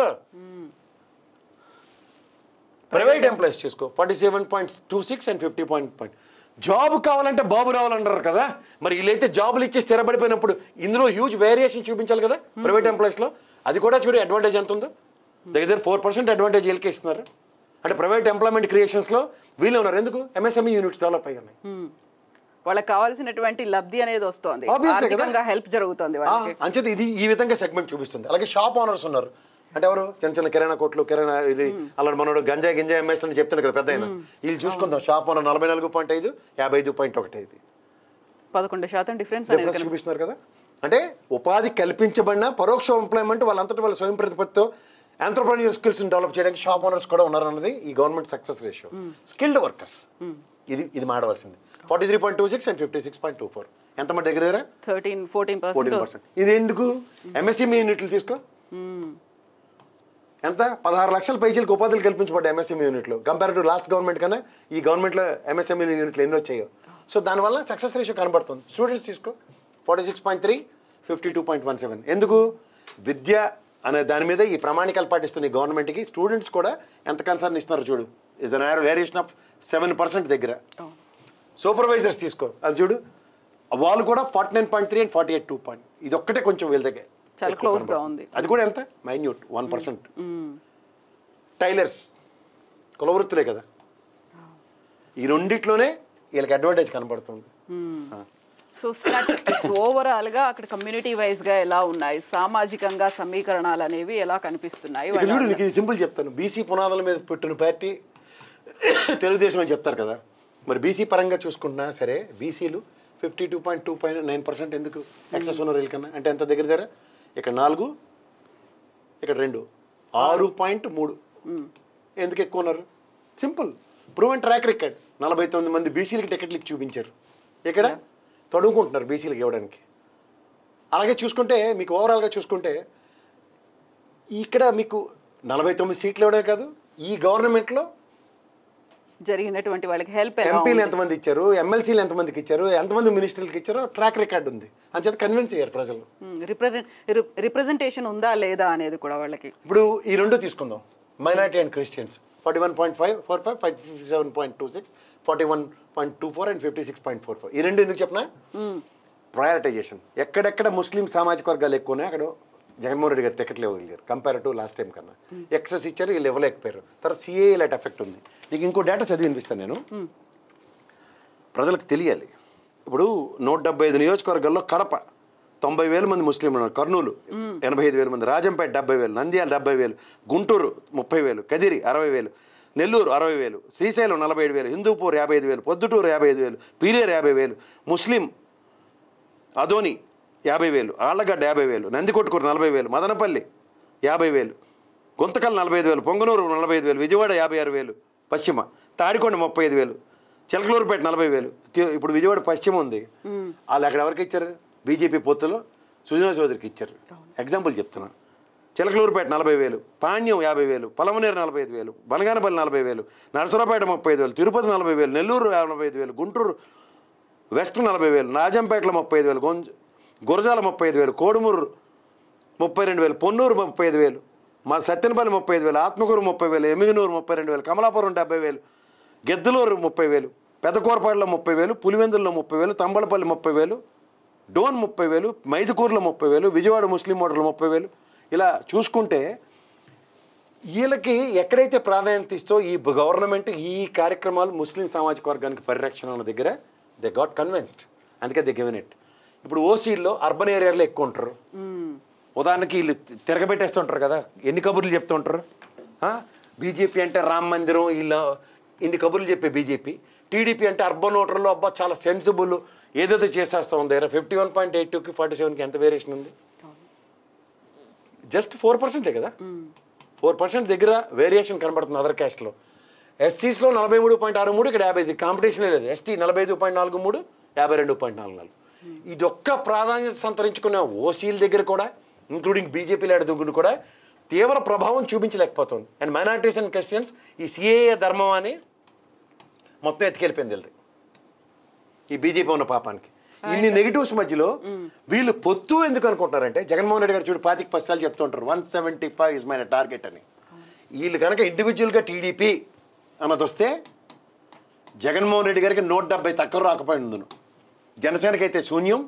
ప్రైవేట్ ఎంప్లాయీస్ చూసుకో 47.26 and 50. జాబ్ కావాలంటే బాబు రావాలన్నారు కదా, మరి వీళ్ళైతే జాబులు ఇచ్చి స్థిరపడిపోయినప్పుడు ఇందులో హ్యూజ్ వేరియేషన్ చూపించాలి కదా ప్రైవేట్ ఎంప్లాయీస్లో. అది కూడా చూడు అడ్వాంటేజ్ ఎంత ఉందో. దగ్గర 4% అడ్వాంటేజ్ వీళ్ళకే ఇస్తున్నారు. అంటే ప్రైవేట్ ఎంప్లాయ్మెంట్ క్రియేషన్స్లో వీళ్ళు ఉన్నారు. ఎందుకు? ఎంఎస్ఎంఈ యూనిట్స్ డెవలప్ అయ్యి ఉన్నాయి. వాళ్ళకి కావాల్సినటువంటి లబ్ధి అనేది వస్తుంది, హెల్ప్ జరుగుతుంది. అంచేది ఇది ఈ విధంగా సెగ్మెంట్ చూపిస్తుంది. అలాగే షాప్ ఓనర్స్ ఉన్నారు. అంటే ఎవరు? చిన్న చిన్న కిరాణా కొట్లు, కిరాణా ఇది అలా మనోడు గంజాయి అమ్మేస్తానని చెప్తున్నాడు కదా పెద్ద ఆయన. వీళ్ళు చూసుకుందాం షాప్ ఓనర్ 44.5, 55.15. 11% డిఫరెన్స్ చూపిస్తున్నారు కదా. అంటే ఉపాధి కల్పించబడిన పరోక్ష ఎంప్లాయ్మెంట్ వాళ్ళంతటి వాళ్ళ స్వయం ప్రతిపత్తితో ఎంటర్‌ప్రెన్యూర్ స్కిల్స్ డెవలప్ చేయడానికి షాప్ ఓనర్స్ కూడా ఉన్నారన్నది ఈ government success ratio. Skilled workers ఇది మాడవలసింది. 43.26 and 56.24. ఎంత మంది దగ్గర 14%. ఇది ఎందుకు? ఎంఎస్ఎంఈ యూనిట్లు తీసుకో, ఎంత 16 లక్షల పైచీలకు ఉపాధులు కల్పించబడ్డాయి ఎంఎస్ఎంఈ యూనిట్లు. కంపేర్ టు లాస్ట్ గవర్నమెంట్ కన్నా ఈ గవర్నమెంట్లో ఎంఎస్ఎంఈ యూనిట్లు ఎన్ని వచ్చాయో. సో దానివల్ల సక్సెస్ రేషియో కనబడుతుంది. స్టూడెంట్స్ తీసుకో 46.3, 52.17. ఎందుకు? విద్య అనే దాని మీద ఈ ప్రామాణికాలు పాటిస్తున్న ఈ గవర్నమెంట్కి స్టూడెంట్స్ కూడా ఎంత కన్సర్న్ ఇస్తున్నారు చూడు. ఇస్ అన్ వేరియేషన్ ఆఫ్ 7% దగ్గర. సూపర్వైజర్స్ తీసుకో, అది చూడు వాళ్ళు కూడా 49.3 and 48.2. ఇది ఒక్కటే కొంచెం వీళ్ళ దగ్గర చాలా క్లోజ్ గా ఉంది. అది కూడా ఎంత మైన్యూట్ 1%. టైలర్స్ కులవృత్తులే కదా. ఈ రెండిట్లోనే వీళ్ళకి అడ్వాంటేజ్ కనబడుతుంది. సో స్టాటిస్టిక్స్ ఓవరాల్ గా అక్కడ కమ్యూనిటీ వైజ్ గా ఎలా ఉన్నాయి, సామాజికంగా సమీకరణాలు అనేవి ఎలా కనిపిస్తున్నాయి? ఇది సింపుల్ చెప్తాను. బీసీ పునాదుల మీద పెట్టిన పార్టీ తెలుగుదేశం అని చెప్తారు కదా. మరి బీసీ పరంగా చూసుకుంటున్నా సరే బీసీలు 52.29% ఎందుకు ఎక్సెస్ ఉన్నారు వీళ్ళకన్నా? అంటే ఎంత దగ్గర ఇక్కడ 4, ఇక్కడ 2, 6.3. ఎందుకు ఎక్కువ ఉన్నారు? Simple proven track record. 49 మంది బీసీలకి టికెట్లు ఇచ్చి చూపించారు. ఇక్కడ తడువుకుంటున్నారు బీసీలకు ఇవ్వడానికి. అలాగే చూసుకుంటే మీకు ఓవరాల్గా చూసుకుంటే ఇక్కడ మీకు 49 సీట్లు ఇవ్వడమే కాదు, ఈ గవర్నమెంట్లో జరిగినటువంటి వాళ్ళకి హెల్ప్ ఎంపీలు ఎంతమంది ఇచ్చారు, ఎమ్మెల్సీలు ఎంతమందికి ఇచ్చారు, ఎంతమంది మినిస్టర్లకు ఇచ్చారో ట్రాక్ రికార్డ్ ఉంది. అంచేత కన్విన్స్ అయ్యారు ప్రజలు. రిప్రజెంటేషన్ ఉందా లేదా అనేది కూడా వాళ్ళకి. ఇప్పుడు ఈ రెండు తీసుకుందాం. Minority and Christians 41.45, 57.26, 41.24 and 56.44. ఈ రెండు ఎందుకు చెప్పినా ప్రయారిటైజేషన్. ఎక్కడెక్కడ ముస్లిం సామాజిక వర్గాలు ఎక్కువ ఉన్నాయి అక్కడ జగన్మోహన్ రెడ్డి గారు టికెట్లు ఇవ్వగలిగారు కంపేర్ టు లాస్ట్ టైం కన్నా. ఎక్సెస్ ఇచ్చారు, వీళ్ళు ఇవ్వలేకపోయారు. తర్వాత సిఏ ఇలాంటి ఎఫెక్ట్ ఉంది. నీకు ఇంకో డేటా చదివి వినిపిస్తాను నేను, ప్రజలకు తెలియాలి. ఇప్పుడు 175 నియోజకవర్గాల్లో కడప 90,000 మంది ముస్లింలు ఉన్నారు, కర్నూలు 85,000 మంది, రాజంపేట 70,000, నంద్యాల 70,000, గుంటూరు 30,000, కదిరి 60,000, నెల్లూరు 60,000, శ్రీశైలం 47,000, హిందూపూర్ 55,000, పొద్దుటూరు 55,000, పీలేరు 50,000, ముస్లిం అదోని 50,000, ఆళ్లగడ్డ 50,000, నందికొట్కూరు 40,000, మదనపల్లి 50,000, గుంతకల్ 45,000, పొంగనూరు 45,000, విజయవాడ 56,000 పశ్చిమ, తాడికొండ 35,000, చిలకలూరుపేట 40,000. ఇప్పుడు విజయవాడ పశ్చిమ ఉంది, వాళ్ళు అక్కడ ఎవరికి ఇచ్చారు? బీజేపీ పొత్తులో సుజనా చౌదరికి ఇచ్చారు. ఎగ్జాంపుల్ చెప్తున్నా. చిలకలూరుపేట 40,000, పాణ్యం 50,000, పలమనేరు 45,000, బనగానపల్లి 40,000, నరసరాపేట 35,000, తిరుపతి 40,000, నెల్లూరు 45,000, గుంటూరు వెస్ట్ 40,000, రాజంపేటలో 35,000, గురజాల 35,000, కోడుమూరు 32,000, పొన్నూరు 35,000, మా సత్యనపల్లి 35,000, ఆత్మకూరు 30,000, ఎమిగనూరు 32,000, కమలాపురం 70,000, గెద్దలూరు 30,000, పెద్దకూరపాడులో 30,000, పులివెందుల్లో 30,000, తంబలపల్లి 30,000, డోన్ 30,000, మైదుకూరులో 30,000, విజయవాడ ముస్లిం ఓటర్లు 30,000. ఇలా చూసుకుంటే వీళ్ళకి ఎక్కడైతే ప్రాధాన్యత ఇస్తో ఈ గవర్నమెంట్ ఈ కార్యక్రమాలు ముస్లిం సామాజిక వర్గానికి పరిరక్షణ ఉన్న దగ్గర దే గాట్ కన్విన్స్డ్, అందుకే దే గివెన్ ఇట్. ఇప్పుడు ఓసీల్లో అర్బన్ ఏరియాలో ఎక్కువ ఉంటారు. ఉదాహరణకి వీళ్ళు తిరగబెట్టేస్తుంటారు కదా, ఎన్ని కబుర్లు చెప్తుంటారు. బీజేపీ అంటే రామ మందిరం, వీళ్ళ ఇన్ని కబుర్లు చెప్పే బీజేపీ. టీడీపీ అంటే అర్బన్ ఓటర్లో అబ్బా చాలా సెన్సిబుల్, ఏదైతే చేసేస్తా ఉంది. 51.82కి 47కి ఎంత వేరియేషన్ ఉంది? జస్ట్ 4% కదా, 4% దగ్గర వేరియేషన్ కనబడుతుంది అదర్ క్యాస్ట్లో. ఎస్సీస్లో 43.63, ఇక్కడ 50. కాంపిటీషనే లేదు. ఎస్టీ 45.43, 52.44. ఇది ఒక్క ప్రాధాన్యత సంతరించుకున్న ఓసీల దగ్గర కూడా, ఇంక్లూడింగ్ బీజేపీ లేడ దగ్గర కూడా తీవ్ర ప్రభావం చూపించలేకపోతుంది. అండ్ మైనారిటీస్ అండ్ క్రిస్టియన్స్ ఈ సిఏఏ ధర్మం అని మొత్తం ఎత్తుకెళ్ళిపోయింది వెళ్ళి ఈ బీజేపీ ఉన్న పాపానికి. ఇన్ని నెగిటివ్స్ మధ్యలో వీళ్ళు పొత్తు ఎందుకు అనుకుంటున్నారంటే, జగన్మోహన్ రెడ్డి గారు చూడు 25 సార్లు చెప్తుంటారు 175 ఇస్ మై టార్గెట్ అని. వీళ్ళు కనుక ఇండివిజువల్గా టీడీపీ అన్నది వస్తే జగన్మోహన్ రెడ్డి గారికి 170 తక్కువ రాకపోయింది. జనసేనకి అయితే శూన్యం.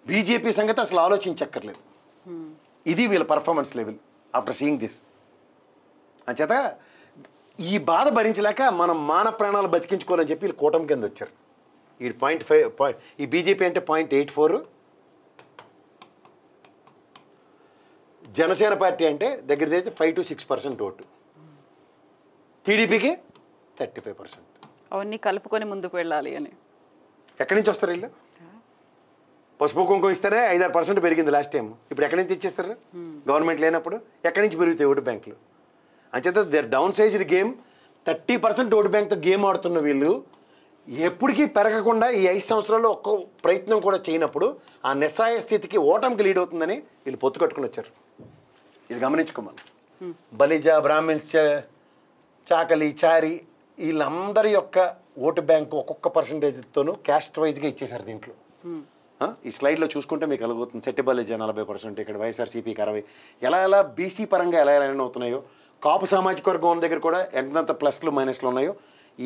బీజేపీ సంగతి అసలు ఆలోచించక్కర్లేదు. ఇది వీళ్ళ performance level after seeing this. అంచేత ఈ బాధ భరించలేక మనం మాన ప్రాణాలు బతికించుకోవాలని చెప్పి వీళ్ళు కూటమి కింద వచ్చారు. ఈ 0.5 ఈ బీజేపీ అంటే 0.84, జనసేన పార్టీ అంటే దగ్గరదైతే 5 to 6% ఓటు, టీడీపీకి 35%. అవన్నీ కలుపుకొని ముందుకు వెళ్ళాలి అని. ఎక్కడి నుంచి వస్తారు వీళ్ళు? పసుపు కుంకుమ ఇస్తారే 5-6% పెరిగింది లాస్ట్ టైం. ఇప్పుడు ఎక్కడి నుంచి ఇచ్చేస్తారు? గవర్నమెంట్ లేనప్పుడు ఎక్కడి నుంచి పెరుగుతాయి ఓటు బ్యాంకులు? అంచేత there downsized game. 30% vote బ్యాంక్తో గేమ్ ఆడుతున్న వీళ్ళు ఎప్పటికీ పెరగకుండా ఈ 5 సంవత్సరాల్లో ఒక్క ప్రయత్నం కూడా చేయనప్పుడు ఆ నిస్సాయ స్థితికి ఓటమికి లీడ్ అవుతుందని వీళ్ళు పొత్తు కట్టుకుని వచ్చారు. ఇది గమనించుకోమని. బలిజ, బ్రాహ్మిన్స్, చాకలి, చారి వీళ్ళందరి యొక్క ఓటు బ్యాంకు ఒక్కొక్క పర్సంటేజ్తోనూ క్యాస్ట్ వైజ్గా ఇచ్చేశారు దీంట్లో. ఈ స్లైడ్లో చూసుకుంటే మీకు కలుగుతుంది. సెట్టి బలిజ 40%, ఇక్కడ వైఎస్ఆర్సీపీకి 60%. ఎలా బీసీ పరంగా ఎలా అవుతున్నాయో, కాపు సామాజిక వర్గం ఉన్న దగ్గర కూడా ఎంతంత ప్లస్లు మైనస్లు ఉన్నాయో,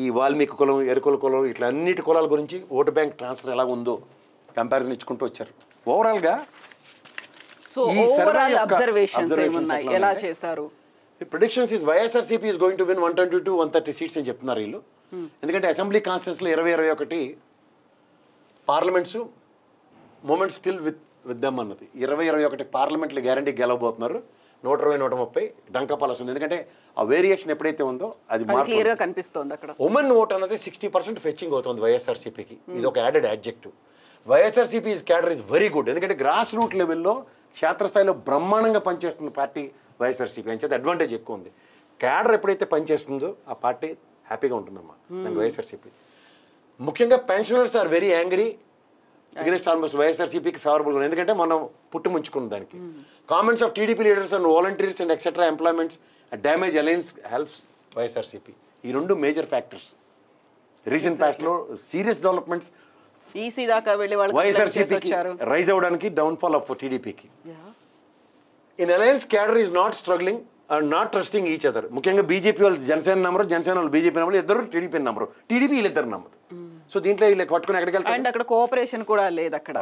ఈ వాల్మీకి కులం, ఎరుకుల కులం, ఇట్లా అన్నిటి కులాల గురించి ఓటు బ్యాంక్ ట్రాన్స్ఫర్ ఎలా ఉందో కంపారిజన్ ఇచ్చుకుంటూ వచ్చారు. ఓవరాల్గా predictions is YSRCP is going to win 120 to 130 seats అని చెప్తున్నారు వీళ్ళు. ఎందుకంటే అసెంబ్లీ కాన్స్టిట్యూన్సీలో 20-21 parliaments moment still with them అన్నది. 20-21 పార్లమెంట్లు గ్యారంటీ గెలవబోతున్నారు. 120-130 డంకపాలు వస్తుంది. ఎందుకంటే ఆ వేరియేషన్ ఎప్పుడైతే ఉందో అది క్లియర్గా కనిపిస్తుంది. అక్కడ ఉమెన్ ఓట్ అన్నది 60% ఫెచ్చింగ్ అవుతుంది వైఎస్ఆర్సీపీకి. ఇది ఒక added adjective. YSRCP cadre is very good. ఎందుకంటే గ్రాస్ రూట్ లెవెల్లో క్షేత్రస్థాయిలో బ్రహ్మాండంగా పనిచేస్తుంది పార్టీ వైఎస్ఆర్సీపీ. అని చేత అడ్వాంటేజ్ ఎక్కువ ఉంది. క్యాడర్ ఎప్పుడైతే పనిచేస్తుందో ఆ పార్టీ హ్యాపీగా ఉంటుందమ్మా దానికి వైఎస్ఆర్సీపీ. ముఖ్యంగా pensioners are very angry against almost వైఎస్ఆర్సీపీకి ఫేవరబుల్గా. ఎందుకంటే మనం పుట్టుముంచుకున్న దానికి comments of TDP leaders and volunteers and etcetera employments damage alliance helps YSRCP. ఈ రెండు మేజర్ ఫ్యాక్టర్స్. రీసెంట్ పాస్ట్లో సీరియస్ డెవలప్మెంట్స్ ఈసీ దాకా వెళ్ళి వైఎస్ఆర్సీపీకి రైజ్ అవ్వడానికి డౌన్ఫాల్ ఆఫ్ టీడీపీకి. In alliance cadre is not struggling and not trusting each other. ముఖ్యంగా BJP వాళ్ళు జనసేన నమ్మరు, జనసేన వాళ్ళు బీజేపీ నమ్మరు, ఇద్దరు టీడీపీ నమ్మరు, టీడీపీ వీళ్ళిద్దరు నమ్మదు. సో దీంట్లో వీళ్ళు పట్టుకుని ఎక్కడికి వెళ్తారు? అండ్ అక్కడ కోఆపరేషన్ కూడా లేదు అక్కడ.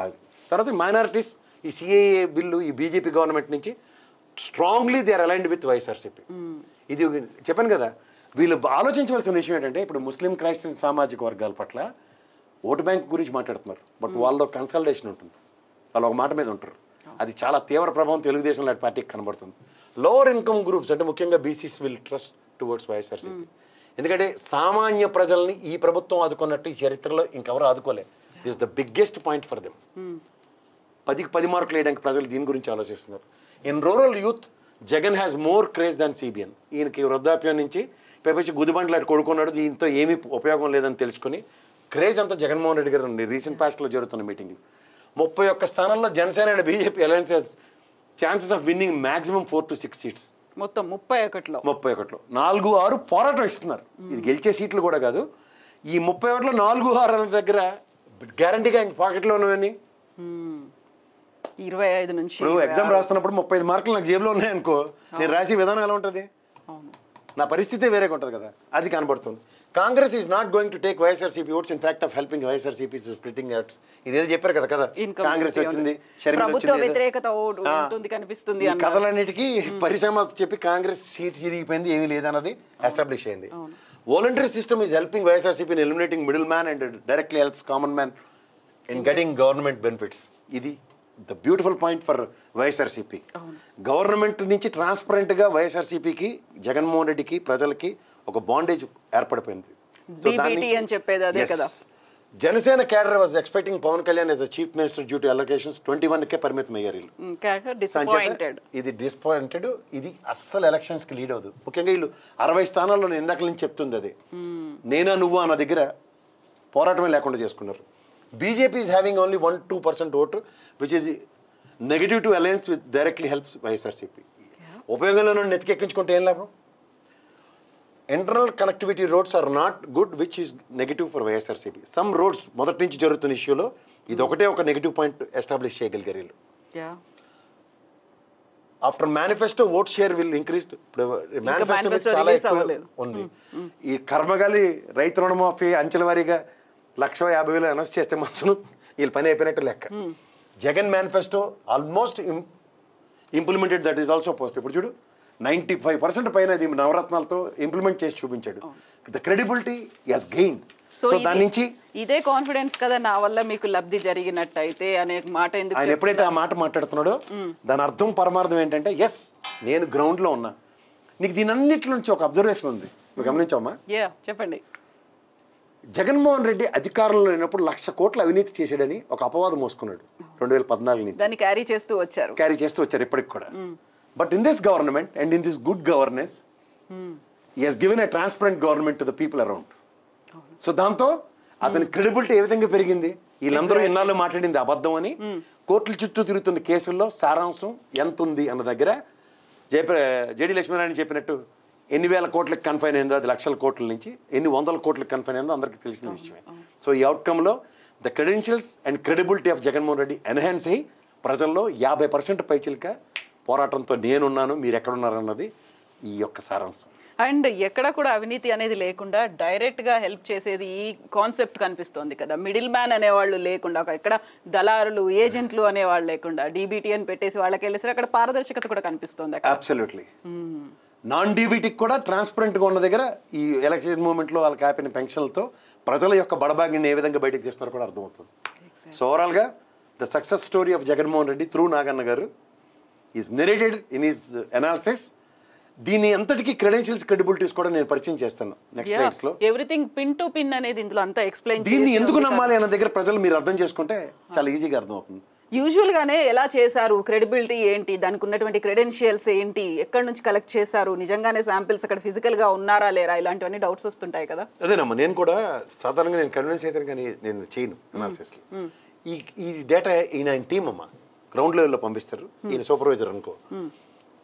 తర్వాత మైనారిటీస్ ఈ సిఏఏ బిల్లు ఈ బీజేపీ గవర్నమెంట్ నుంచి strongly they are aligned with YSRCP. ఇది చెప్పాను కదా. వీళ్ళు ఆలోచించవలసిన విషయం ఏంటంటే ఇప్పుడు ముస్లిం క్రైస్టియన్ సామాజిక వర్గాల పట్ల ఓటు బ్యాంక్ గురించి మాట్లాడుతున్నారు. బట్ వాళ్ళలో కన్సల్టేషన్ ఉంటుంది, వాళ్ళు ఒక మాట మీద ఉంటారు. అది చాలా తీవ్ర ప్రభావం తెలుగుదేశం లాంటి పార్టీకి కనబడుతుంది. లోవర్ ఇన్కమ్ గ్రూప్స్ అంటే ముఖ్యంగా BCs will trust towards YSRCP. ఎందుకంటే సామాన్య ప్రజల్ని ఈ ప్రభుత్వం ఆదుకున్నట్టు ఈ చరిత్రలో ఇంకెవరు ఆదుకోలేదు. This the biggest point for them. 10 మార్కులు వేయడానికి ప్రజలు దీని గురించి ఆలోచిస్తున్నారు. In rural youth Jagan has more craze than CBN. ఈయనకి వృద్ధాప్యం నుంచి పైపచ్చి గుదిబండ్లు అటు కొడుకున్నాడు, దీంతో ఏమీ ఉపయోగం లేదని తెలుసుకుని క్రేజ్ అంతా జగన్మోహన్ రెడ్డి గారు ఉంది. రీసెంట్ పాస్ట్లో జరుగుతున్న మీటింగ్ 31 స్థానాల్లో Janasena and BJP alliance has chances of winning maximum 4 to 6 seats. మొత్తం 31లో 4-6 పోరాటం ఇస్తున్నారు. ఇది గెలిచే సీట్లు కూడా కాదు. ఈ 31లో 4-6 అనే దగ్గర గ్యారంటీగా ఇంక పాకెట్లో ఉన్నవన్నీ 25 నుంచి ఇప్పుడు ఎగ్జామ్ రాస్తున్నప్పుడు 35 మార్కులు నాకు జేబులో ఉన్నాయనుకో, నేను రాసే విధానం ఎలా ఉంటుంది, నా పరిస్థితి వేరేగా ఉంటుంది కదా, అది కనబడుతుంది. Congress is not going to take YSRCP votes in fact of helping YSRCP splitting that. ఇదేదో చెప్పారు కదా కాంగ్రెస్ వచ్చింది, ప్రభుత్వ వ్యతిరేకత ఉంటుంది కనిపిస్తుంది, ఈ కథలన్నిటికీ పరిసమాప్తి చెప్పి కాంగ్రెస్ సీట్ చిరిగిపోయింది, ఏమీ లేదన్నది ఎస్టాబ్లిష్ అయింది. Voluntary system is helping YSRCP in eliminating middle man and directly helps common man in getting government benefits. ఇది the beautiful point for YSRCP. Government నుంచి ట్రాన్స్పరెంట్గా వైఎస్ఆర్సీపీకి, జగన్మోహన్ రెడ్డికి, ప్రజలకి ఒక బాండేజ్ ఏర్పడిపోయింది. Janasena cadre was expecting Pawan Kalyan as a chief minister due to allocations 21కే పరిమితం అయ్యారు. ఇది డిసప్పాయింటెడ్. ఇది అస్సలు ఎలక్షన్స్ కి లీడ్ అవ్వదు. ముఖ్యంగా వీళ్ళు 60 స్థానాల్లో నేను ఇందాక నుంచి చెప్తుంది అది నేనా నువ్వు అన్న దగ్గర పోరాటమే లేకుండా చేసుకున్నారు. BJP is having only 1-2% vote which is negative to alliance with directly helps YSRCP. ఉపయోగంలో నెత్తికెక్కించుకుంటే ఏం లాభం? Internal connectivity roads are not good which is negative for YSRCP. Some roads మొదటి నుంచి జరుగుతున్న ఇష్యూలో ఇది ఒకటే ఒక నెగిటివ్ పాయింట్ ఎస్టాబ్లిష్ చేయగలిగారు వీళ్ళు. After manifesto vote share will increase. ఇప్పుడు మేనిఫెస్టో చాలా ఎక్కువ ఉంది. ఈ కర్మగాలి రైతు రుణమాఫీ అంచెల వారీగా 1,50,000 అనౌన్స్ చేస్తే మాత్రం వీళ్ళు పని అయిపోయినట్టు లెక్క. Jagan manifesto almost implemented, that is also post. ఇప్పుడు చూడు 95% పైన ఇది నవరత్నాలతో ఇంప్లిమెంట్ చేసి చూపించాడు. The credibility has gained. So దాని నుంచి ఇదే కాన్ఫిడెన్స్ కదా నా వల్ల మీకు లబ్ధి జరిగినట్టయితే అనే మాట ఎందుకు ఆయన ఎప్పుడైతే ఆ మాట మాట్లాడుతున్నాడో దాని అర్థం పరమార్థం ఏంటంటే ఎస్ నేను గ్రౌండ్ లో ఉన్నా. నీకు దీని అన్నిటి నుంచి ఒక అబ్జర్వేషన్ ఉంది, నువ్వు గమనించావమ్మా? చెప్పండి. జగన్మోహన్ రెడ్డి అధికారంలో లేనప్పుడు 1,00,000 కోట్ల అవినీతి చేశాడని ఒక అపవాదం మోసుకున్నాడు 2014 నుంచి. దాన్ని క్యారీ చేస్తూ వచ్చారు ఇప్పటికి కూడా. But in this government and in this good governance he has given a transparent government to the people around. So దాంతో అతని క్రెడిబిలిటీ ఏ విధంగా పెరిగింది? వీళ్ళందరూ ఇన్నాళ్ళు మాట్లాడింది అబద్ధం అని కోర్టుల చుట్టూ తిరుగుతున్న కేసుల్లో సారాంశం ఎంత ఉంది అన్న దగ్గర జేడి లక్ష్మీనారాయణ చెప్పినట్టు ఎన్ని వేల కోట్లకు కన్ఫైన్ అయిందో అది లక్షల కోట్ల నుంచి ఎన్ని వందల కోట్లకు కన్ఫైన్ అయిందో అందరికీ తెలిసిన విషయమే. సో ఈ అవుట్కమ్లో the credentials and credibility of Jaganmohan Reddy enhance అయ్యి ప్రజల్లో 50% పైచిలుక పోరాటంతో నేనున్నాను మీరు ఎక్కడున్నారన్నది ఈ యొక్క సారాంశం. అండ్ ఎక్కడ కూడా అవినీతి అనేది లేకుండా డైరెక్ట్గా హెల్ప్ చేసేది ఈ కాన్సెప్ట్ కనిపిస్తోంది కదా. మిడిల్ మ్యాన్ అనేవాళ్ళు లేకుండా, ఎక్కడ దళారులు ఏజెంట్లు అనేవాళ్ళు లేకుండా డీబీటీ అని పెట్టేసి వాళ్ళకి వెళ్ళేసి అక్కడ పారదర్శకత కూడా కనిపిస్తుంది. అబ్సల్యూట్లీ. నాన్ డీబీటీకి కూడా ట్రాన్స్పరెంట్గా ఉన్న దగ్గర ఈ ఎలక్షన్ మూమెంట్లో వాళ్ళకి ఆపిన పెన్షన్లతో ప్రజల యొక్క బడబాగిని ఏ విధంగా బయటకు తీస్తున్నారో కూడా అర్థమవుతుంది. సో ఓవరాల్గా the success story of Jaganmohan Reddy through Naganna గారు is narrated in is analysis. దీని అంతటికీ క్రెడెన్షియల్స్ క్రెడిబిలిటీస్ కూడా నేను పరిచయం చేస్తాను నెక్స్ట్ స్లైడ్స్ లో. ఎవ్రీథింగ్ పిన్ టు పిన్ అనేది ఇందులో అంతా ఎక్స్ప్లెయిన్ చేసి దీన్ని ఎందుకు నమ్మాలి అన్న దగ్గర ప్రజలు మీరు అర్థం చేసుకుంటే చాలా ఈజీగా అర్థమవుతుంది. యూజువల్ గానే ఎలా చేశారు, క్రెడిబిలిటీ ఏంటి, దానికి ఉన్నటువంటి క్రెడెన్షియల్స్ ఏంటి, ఎక్కడి నుంచి కలెక్ట్ చేశారు, నిజంగానే శాంపిల్స్ అక్కడ ఫిజికల్ గా ఉన్నారా లేరా, ఇలాంటివన్నీ డౌట్స్ వస్తుంటాయి కదా. అదేనమ్మా, నేను కూడా సాధారణంగా నేను కన్విన్స్ అయితే కానీ నేను చేయను అనాలిసిస్. ఈ డేటా ఈయన టీమ్ అమ్మా గ్రౌండ్ లెవెల్లో పంపిస్తారు, ఈయన సూపర్వైజర్ అనుకో.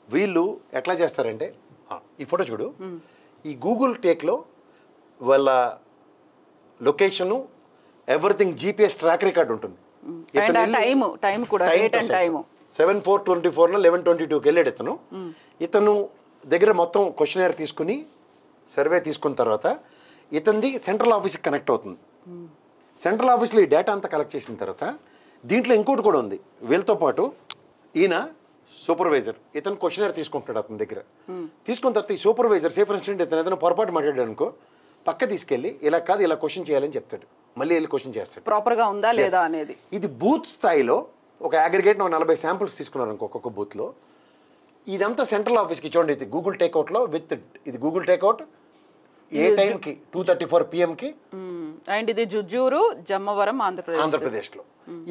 వీళ్ళు ఎట్లా చేస్తారంటే ఈ ఫోటో చూడు, ఈ గూగుల్ టేక్లో వాళ్ళ location everything GPS track record ఉంటుంది. 7/4/24 11/22కి వెళ్ళాడు ఇతను. ఇతను దగ్గర మొత్తం క్వశ్చనర్ తీసుకుని సర్వే తీసుకున్న తర్వాత ఇతనిది సెంట్రల్ ఆఫీస్కి కనెక్ట్ అవుతుంది. సెంట్రల్ ఆఫీస్లో ఈ డేటా అంతా కలెక్ట్ చేసిన తర్వాత దీంట్లో ఇంకోటి కూడా ఉంది. వీళ్ళతో పాటు ఈయన సూపర్వైజర్ ఇతను క్వశ్చనర్ తీసుకుంటున్నాడు అతని దగ్గర. తీసుకున్న తర్వాత ఈ సూపర్వైజర్ సే ఫర్ ఇన్స్టెంట్ ఇతను ఏదైనా పొరపాటు మాట్లాడాడు అనుకో, పక్క తీసుకెళ్ళి ఇలా కాదు ఇలా క్వశ్చన్ చేయాలని చెప్తాడు, మళ్ళీ వెళ్ళి క్వశ్చన్ చేస్తాడు ప్రాపర్గా ఉందా లేదా అనేది. ఇది బూత్ స్థాయిలో ఒక అగ్రిగేట్ 40 శాంపుల్స్ తీసుకున్నారు అనుకో ఒక్కొక్క బూత్లో. ఇదంతా సెంట్రల్ ఆఫీస్కి చూడండి. ఇది గూగుల్ టేక్అవుట్లో విత్ ఇది గూగుల్ టేక్అవుట్ ఏ టైంకి 2:34 PM అండ్ ఇది జుజ్జూరు జమ్మవరం ఆంధ్రప్రదేశ్లో.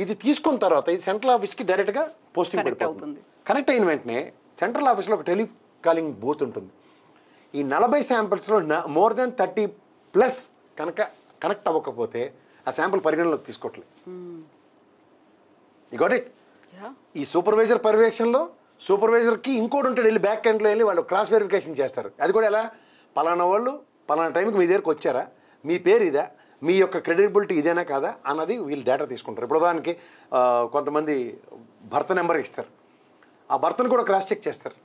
ఇది తీసుకున్న తర్వాత ఇది సెంట్రల్ ఆఫీస్కి డైరెక్ట్గా పోస్టింగ్ పడిపోతుంది. కనెక్ట్ అయిన వెంటనే సెంట్రల్ ఆఫీస్లో ఒక టెలికాలింగ్ బూత్ ఉంటుంది. ఈ 40 శాంపిల్స్లో మోర్ దెన్ 30+ కనుక కనెక్ట్ అవ్వకపోతే ఆ శాంపుల్ పరిగణలోకి తీసుకోవట్లేదు. You got it. ఈ సూపర్వైజర్ పర్యవేక్షణలో సూపర్వైజర్కి ఇంకోటి ఉంటాడు, వెళ్ళి బ్యాక్ ఎండ్లో వెళ్ళి వాళ్ళు క్రాస్ వెరిఫికేషన్ చేస్తారు. అది కూడా ఎలా, పలానా వాళ్ళు పలానా టైంకి మీ దగ్గరకు వచ్చారా, మీ పేరు ఇదా, మీ యొక్క క్రెడిబిలిటీ ఇదేనా కాదా అన్నది వీళ్ళు డేటా తీసుకుంటారు. ఇప్పుడు దానికి కొంతమంది భర్త నెంబర్ ఇస్తారు. ఆ భర్తను కూడా క్రాస్ చెక్ చేస్తారు,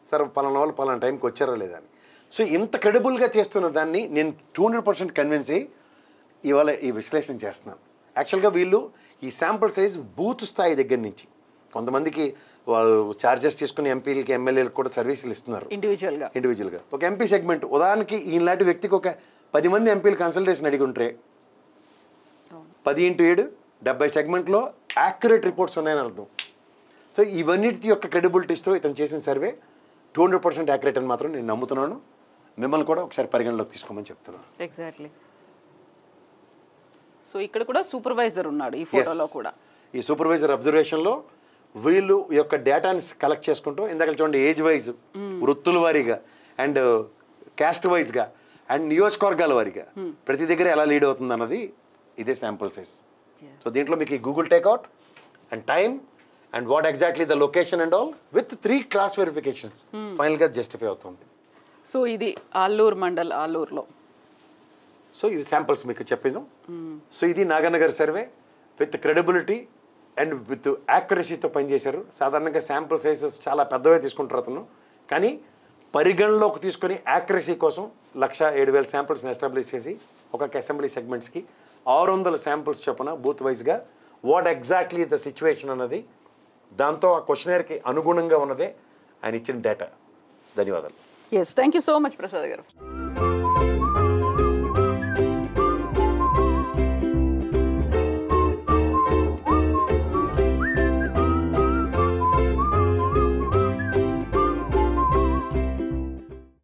సార్ పలానా వాళ్ళు పలానా టైంకి వచ్చారో లేదా అని. సో ఇంత క్రెడిబుల్గా చేస్తున్న దాన్ని నేను 200% కన్విన్స్ అయ్యి ఇవాళ ఈ విశ్లేషణ చేస్తున్నాను. యాక్చువల్గా వీళ్ళు ఈ శాంపుల్ సైజ్ బూత్ స్థాయి దగ్గర నుంచి కొంతమందికి వాళ్ళు ఛార్జెస్ తీసుకుని ఎంపీలకి ఎమ్మెల్యేలకు కూడా సర్వీసులు ఇస్తున్నారు ఇండివిజువల్గా. ఒక ఎంపీ సెగ్మెంట్ ఉదాహరణకి ఈలాంటి వ్యక్తికి ఒక 10 మంది ఎంపీలు కన్సల్టేషన్ అడిగి ఉంటే 10 × 7 70 సెగ్మెంట్లో యాక్యురేట్ రిపోర్ట్స్ ఉన్నాయని అర్థం. సో ఇవన్నిటి యొక్క క్రెడిబిలిటీస్తో ఇతను చేసిన సర్వే 200% యాక్యురేట్ అని మాత్రం నేను నమ్ముతున్నాను. మిమ్మల్ని కూడా ఒకసారి పరిగణలోకి తీసుకోమని చెప్తున్నాను. ఎగ్జాక్ట్లీ. సో ఇక్కడ కూడా సూపర్వైజర్ ఉన్నాడు ఈ ఫోటోలో కూడా. ఈ సూపర్వైజర్ అబ్జర్వేషన్లో వీళ్ళు యొక్క డేటాని కలెక్ట్ చేసుకుంటూ ఇందాక చూడండి ఏజ్ వైజ్, వృత్తుల వారీగా అండ్ క్యాస్ట్ వైజ్గా అండ్ నియోజకవర్గాల వారీగా ప్రతి దగ్గర ఎలా లీడ్ అవుతుంది అన్నది ఇదే శాంపుల్ సైజ్. సో దీంట్లో మీకు ఈ Google takeout and time and what exactly the location and all with 3 cross verifications ఫైనల్గా జస్టిఫై అవుతుంది. సో ఇది ఆలూరు మండల్, ఆలూరులో. సో ఇవి శాంపుల్స్ మీకు చెప్పాను. సో ఇది Naganagar survey with credibility and with యాక్యురసీతో పనిచేశారు. సాధారణంగా శాంపుల్ సైజెస్ చాలా పెద్దవే తీసుకుంటారు అతను, కానీ పరిగణలోకి తీసుకొని యాక్యురసీ కోసం 1,07,000 శాంపుల్స్ని ఎస్టాబ్లిష్ చేసి ఒక్కొక్క అసెంబ్లీ సెగ్మెంట్స్కి 600 శాంపుల్స్ చొప్పున బూత్ వైజ్గా వాట్ ఎగ్జాక్ట్లీ ద సిచ్యువేషన్ అన్నది దాంతో ఆ క్వశ్చనర్కి అనుగుణంగా ఉన్నదే ఆయన ఇచ్చిన డేటా. ధన్యవాదాలు. Yes, thank you so much Prasad గారు.